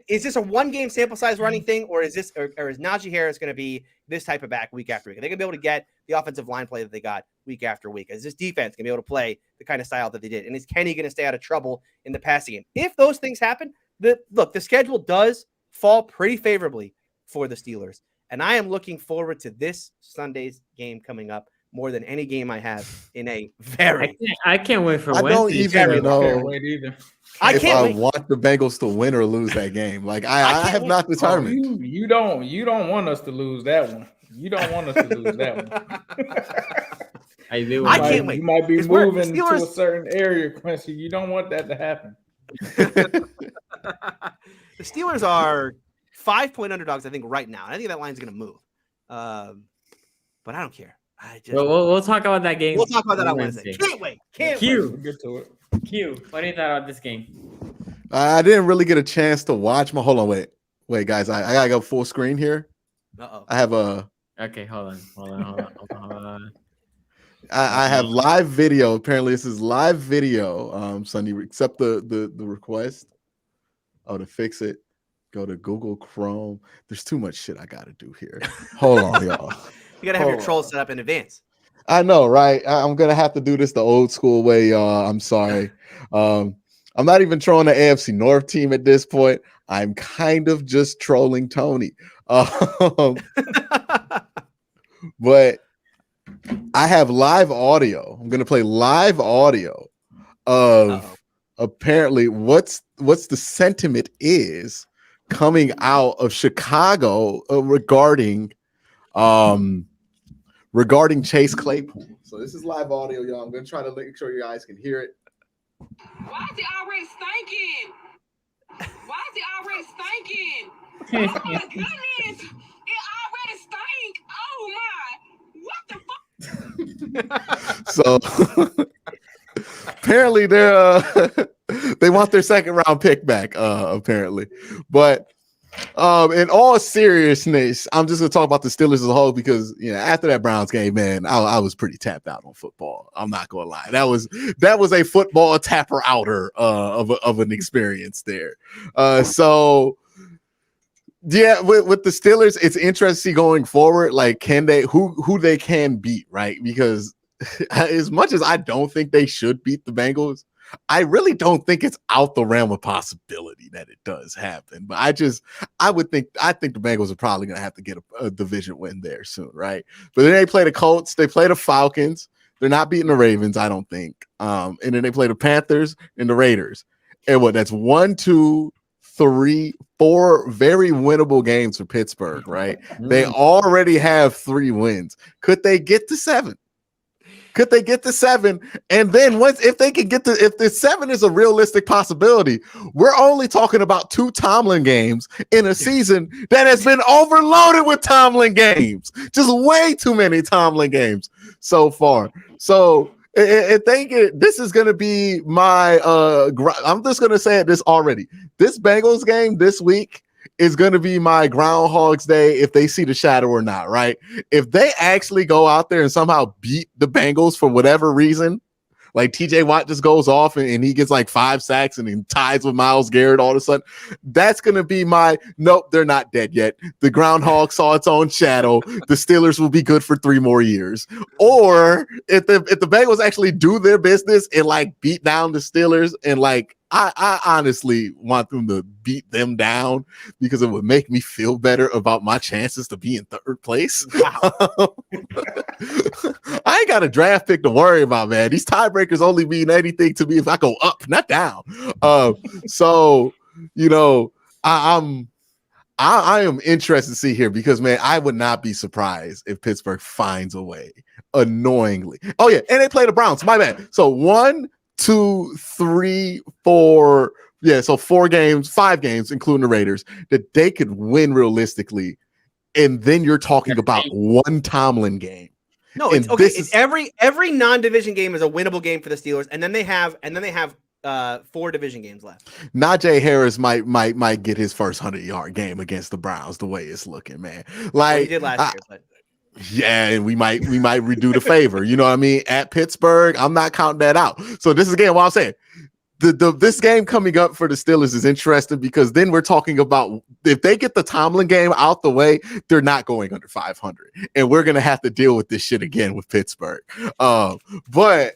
Is this a 1-game sample size running thing, or is Najee Harris going to be this type of back week after week? Are they going to be able to get the offensive line play that they got week after week? Is this defense going to be able to play the kind of style that they did? And is Kenny going to stay out of trouble in the passing game? If those things happen, the schedule does fall pretty favorably for the Steelers. And I am looking forward to this Sunday's game coming up more than any game I have in a very. I can't wait for Wednesday. I don't even know. I can't wait either. I want the Bengals to win or lose that game. Like I have not determined. You don't want us to lose that one. You don't want us to lose that one. I do. I can't wait. You might be moving to a certain area, Quincy. You don't want that to happen. The Steelers are 5-point underdogs, I think, right now. I think that line's going to move. But I don't care. We'll talk about that game. We'll talk about that on Wednesday. Can't wait. Q. We'll get to it. Q. What do you thought about this game? I didn't really get a chance to watch my. Hold on, wait, guys. I gotta go full screen here. I have a. Okay, hold on. I have live video. Apparently, this is live video. Sunday, accept the request. Oh, to fix it, go to Google Chrome. There's too much shit I gotta do here. Hold on, y'all. You gotta have your trolls set up in advance. I know, right? I'm gonna have to do this the old school way, y'all. I'm sorry. I'm not even trolling the AFC North team at this point. I'm kind of just trolling Tony. But I have live audio. I'm gonna play live audio of apparently what's the sentiment is coming out of Chicago regarding Chase Claypool. So this is live audio, y'all. I'm gonna try to make sure you guys can hear it. Why is it already stinking? Oh my goodness, it already stink. Oh my, what the fuck? So apparently they want their second round pick back, apparently. But in all seriousness, I'm just gonna talk about the Steelers as a whole because after that Browns game, man, I was pretty tapped out on football. I'm not gonna lie. That was a football tapper outer of an experience there. So yeah, with the Steelers, it's interesting going forward. Like, can they who they can beat, right? Because as much as I don't think they should beat the Bengals, I really don't think it's out the realm of possibility that it does happen. But I think the Bengals are probably going to have to get a division win there soon, right? But then they play the Colts, they play the Falcons. They're not beating the Ravens, I don't think. And then they play the Panthers and the Raiders. And that's 1, 2, 3, 4 very winnable games for Pittsburgh, right? They already have 3 wins. Could they get to 7? Could they get to 7? And then if the 7 is a realistic possibility, we're only talking about 2 Tomlin games in a season that has been overloaded with Tomlin games. Just way too many Tomlin games so far. So I think this is going to be my I'm just going to say this already. This Bengals game this week is going to be my Groundhog's Day if they see the shadow or not, right? If they actually go out there and somehow beat the Bengals for whatever reason, like TJ Watt just goes off and he gets like 5 sacks and he ties with Myles Garrett all of a sudden, that's going to be my, nope, they're not dead yet. The Groundhog saw its own shadow. The Steelers will be good for 3 more years. Or if the Bengals actually do their business and like beat down the Steelers and like, I honestly want them to beat them down because it would make me feel better about my chances to be in 3rd place. Wow. I ain't got a draft pick to worry about, man. These tiebreakers only mean anything to me if I go up, not down. So, you know, I am interested to see here because, man, I would not be surprised if Pittsburgh finds a way annoyingly. Oh, yeah, and they play the Browns. My bad. So 1, 2, 3, 4. Yeah, so 5 games, including the Raiders, that they could win realistically. And then you're talking about 1 Tomlin game. No, it's okay. Every non-division game is a winnable game for the Steelers, and then they have 4 division games left. Najee Harris might get his first 100-yard game against the Browns the way it's looking, man. Like he did last year, but. Yeah, and we might redo the favor. You know what I mean? At Pittsburgh, I'm not counting that out. So this is again what I'm saying. This game coming up for the Steelers is interesting because then we're talking about if they get the Tomlin game out the way, they're not going under 500, and we're gonna have to deal with this shit again with Pittsburgh. But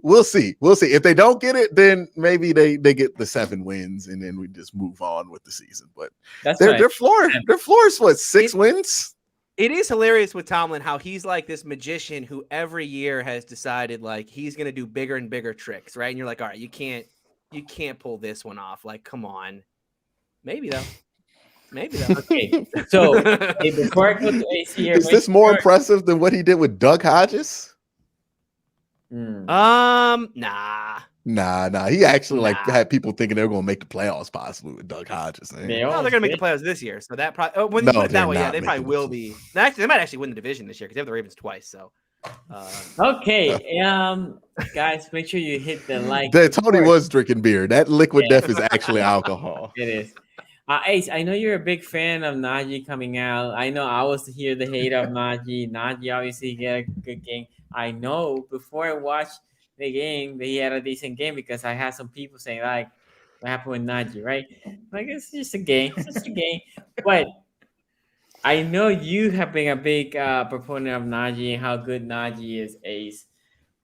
we'll see. If they don't get it, then maybe they get the 7 wins, and then we just move on with the season. But their floor is what, 6 wins. It is hilarious with Tomlin how he's like this magician who every year has decided like he's going to do bigger and bigger tricks, right? And you're like, all right, you can't pull this one off. Like, come on. Maybe though. Okay. So before I go to AC here, is this more impressive than what he did with Doug Hodges? Nah. He actually had people thinking they were going to make the playoffs possibly with Doug Hodges. No, they're going to make the playoffs this year. So that probably when you put it that way, yeah, they probably will be. They might actually win the division this year because they have the Ravens twice. So okay, guys, make sure you hit the like. Tony was drinking beer. That liquid death is actually alcohol. It is. Ace, I know you're a big fan of Najee coming out. I know I was here the hate of Najee. Najee obviously get a good game. I know before I watched the game that he had a decent game because I had some people saying like, "What happened with Najee?" Right? Like it's just a game. But I know you have been a big proponent of Najee and how good Najee is, Ace.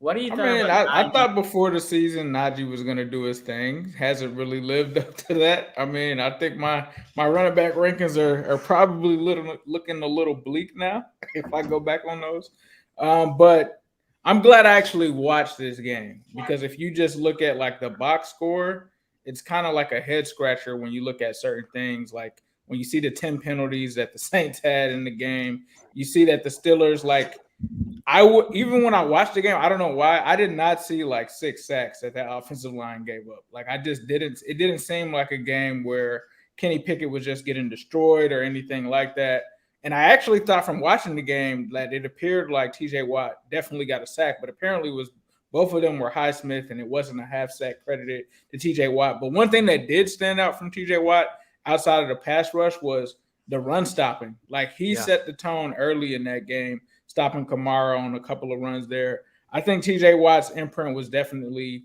What do you think? I thought before the season Najee was going to do his thing. Hasn't really lived up to that. I mean, I think my running back rankings are probably looking a little bleak now if I go back on those. But I'm glad I actually watched this game because if you just look at like the box score, it's kind of like a head scratcher when you look at certain things. Like when you see the 10 penalties that the Saints had in the game, you see that the Steelers even when I watched the game, I don't know why I did not see like 6 sacks that offensive line gave up. Like I just didn't. It didn't seem like a game where Kenny Pickett was just getting destroyed or anything like that. And I actually thought from watching the game that it appeared like TJ Watt definitely got a sack, but apparently both of them were Highsmith, and it wasn't a half sack credited to TJ Watt. But one thing that did stand out from TJ Watt outside of the pass rush was the run stopping. Like he set the tone early in that game, stopping Kamara on a couple of runs there. I think TJ Watt's imprint was definitely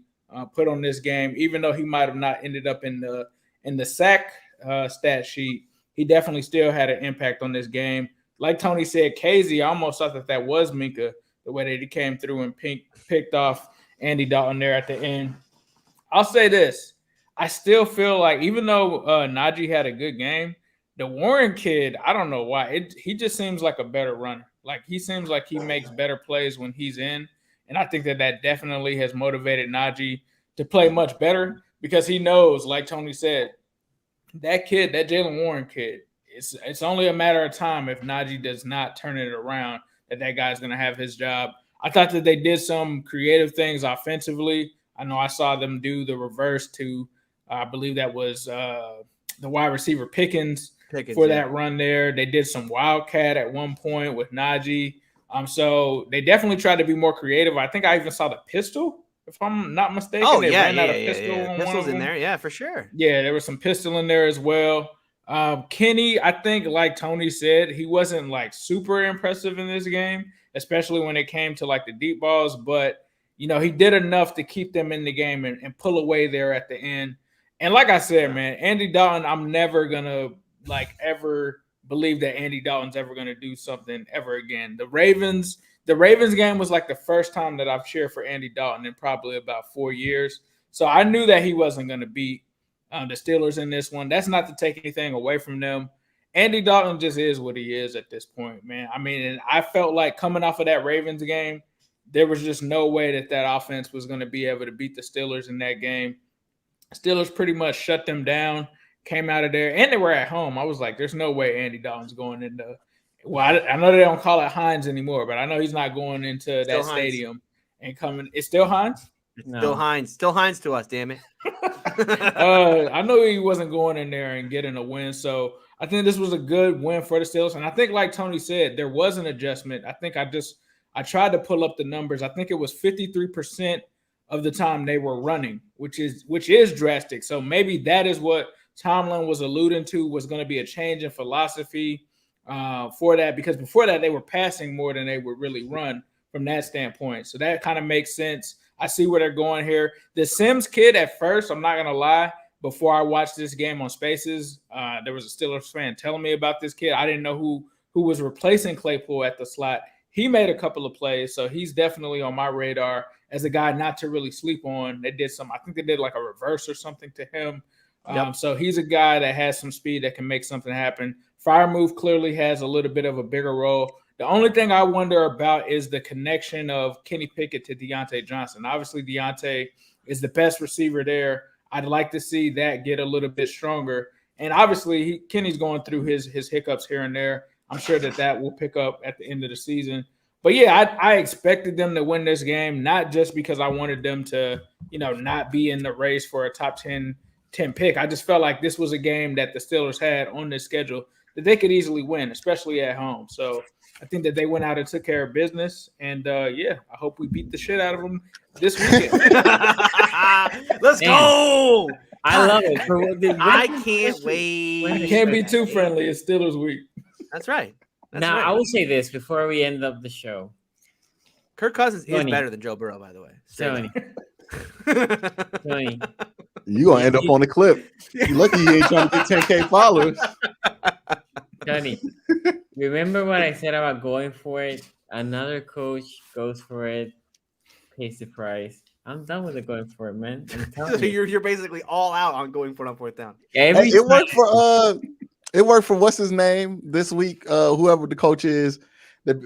put on this game, even though he might have not ended up in the sack stat sheet. He definitely still had an impact on this game. Like Tony said, Casey, I almost thought that was Minkah, the way that he came through and picked off Andy Dalton there at the end. I'll say this. I still feel like even though Najee had a good game, the Warren kid, I don't know why. He just seems like a better runner. Like he seems like he makes better plays when he's in. And I think that definitely has motivated Najee to play much better because he knows, like Tony said, that kid, that Jaylen Warren kid, it's only a matter of time if Najee does not turn it around that guy's going to have his job. I thought that they did some creative things offensively. I know I saw them do the reverse to, I believe that was the wide receiver Pickens for that run there. They did some wildcat at one point with Najee. So they definitely tried to be more creative. I think I even saw the pistol, if I'm not mistaken. Oh, they ran out a pistol. Yeah. Pistols in there, yeah, for sure. Yeah, there was some pistol in there as well. Kenny, I think, like Tony said, he wasn't like super impressive in this game, especially when it came to like the deep balls. But, you know, he did enough to keep them in the game and pull away there at the end. And like I said, man, Andy Dalton, I'm never going to like ever believe that Andy Dalton's ever going to do something ever again. The Ravens game was like the first time that I've cheered for Andy Dalton in probably about 4 years. So I knew that he wasn't going to beat the Steelers in this one. That's not to take anything away from them. Andy Dalton just is what he is at this point, man. I mean, and I felt like coming off of that Ravens game, there was just no way that offense was going to be able to beat the Steelers in that game. Steelers pretty much shut them down, came out of there, and they were at home. I was like, there's no way Andy Dalton's going into – well, I know they don't call it Heinz anymore, but I know he's not going into that stadium and coming – it's still Heinz? No. Still Heinz. Still Heinz to us, damn it. I know he wasn't going in there and getting a win. So I think this was a good win for the Steelers. And I think, like Tony said, there was an adjustment. I think I tried to pull up the numbers. I think it was 53% of the time they were running, which is drastic. So maybe that is what Tomlin was alluding to, was going to be a change in philosophy for that, because before that they were passing more than they would really run from that standpoint. So that kind of makes sense. I see where they're going here. The Sims kid, at first, I'm not going to lie, before I watched this game on Spaces, there was a Steelers fan telling me about this kid. I didn't know who was replacing Claypool at the slot. He made a couple of plays, so he's definitely on my radar as a guy not to really sleep on. I think they did like a reverse or something to him. Yep. So he's a guy that has some speed that can make something happen. Firemove clearly has a little bit of a bigger role. The only thing I wonder about is the connection of Kenny Pickett to Deontay Johnson. Obviously, Deontay is the best receiver there. I'd like to see that get a little bit stronger. And obviously, Kenny's going through his hiccups here and there. I'm sure that will pick up at the end of the season. But, yeah, I expected them to win this game, not just because I wanted them to, not be in the race for a top 10 pick. I just felt like this was a game that the Steelers had on their schedule that they could easily win, especially at home. So I think that they went out and took care of business. And, I hope we beat the shit out of them this weekend. Let's go. I love it. I can't wait. You can't be too friendly. It's Steelers week. That's right. Now, I will say this before we end up the show. Kirk Cousins is better than Joe Burrow, by the way. Tony. You going to end up on the clip. You lucky you ain't trying to get 10K followers. Tony, remember what I said about going for it? Another coach goes for it, pays the price. I'm done with it going for it, man. So you're basically all out on going for it on fourth down. It worked for what's his name this week? Whoever the coach is. Mike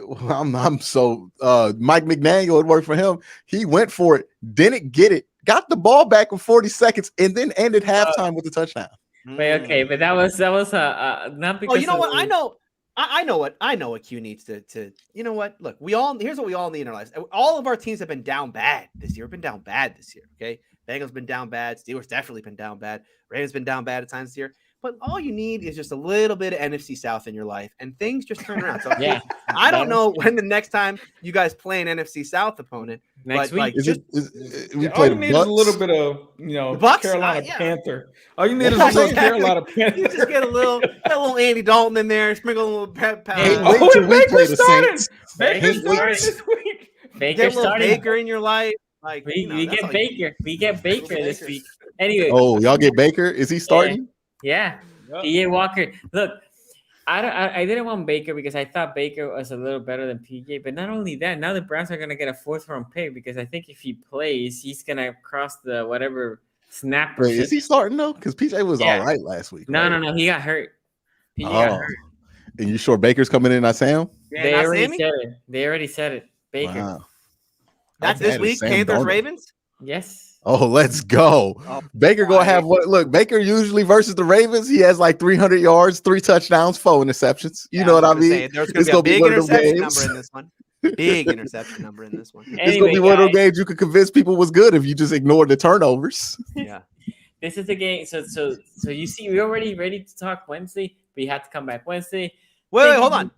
McDaniel. It worked for him. He went for it, didn't get it, got the ball back in 40 seconds, and then ended halftime with a touchdown. Wait, okay, but that was not because. Oh, you know what? I know what Q needs to. You know what? Look, here's what we all need in our lives. All of our teams have been down bad this year. Okay, Bengals been down bad. Steelers definitely been down bad. Ravens been down bad at times this year. But all you need is just a little bit of NFC South in your life, and things just turn around. So yeah, I don't know when the next time you guys play an NFC South opponent. Next week, we all you need is a little bit of Bucs? Carolina Panther. All you need is a little Carolina Panther. You just get a little Andy Dalton in there, sprinkle a little wait till we play the Saints. Baker's starting this week. Baker's starting. Baker in your life. Like we get Baker. We get Baker this week. Anyway. Oh, y'all get Baker? Is he starting? Yeah. PJ Walker. Look, I didn't want Baker because I thought Baker was a little better than PJ. But not only that, now the Browns are going to get a 4th round pick because I think if he plays, he's going to cross the whatever Snap. Wait, is he starting though? Because PJ was Yeah. all right last week. No, right? no, no. He got hurt. PJ got hurt. And you sure Baker's coming in, not Sam? Yeah, They not already Sammy? said it. They already said it. Baker. Wow. That's How this bad is week. Sam Panthers, Darnold? Ravens. Yes. Oh, let's go. Oh, Baker gonna have what? Look, Baker usually versus the Ravens, he has like 300 yards, 3 touchdowns, 4 interceptions. You know what I mean? There's It's going to be a big one of them interception games. number in this one. Big interception number in this one. It's Anyway, gonna be one of those guys, games you could convince people was good if you just ignored the turnovers. Yeah. this is the game. So you see, we're already ready to talk Wednesday, but you have to come back Wednesday. Wait, hold on.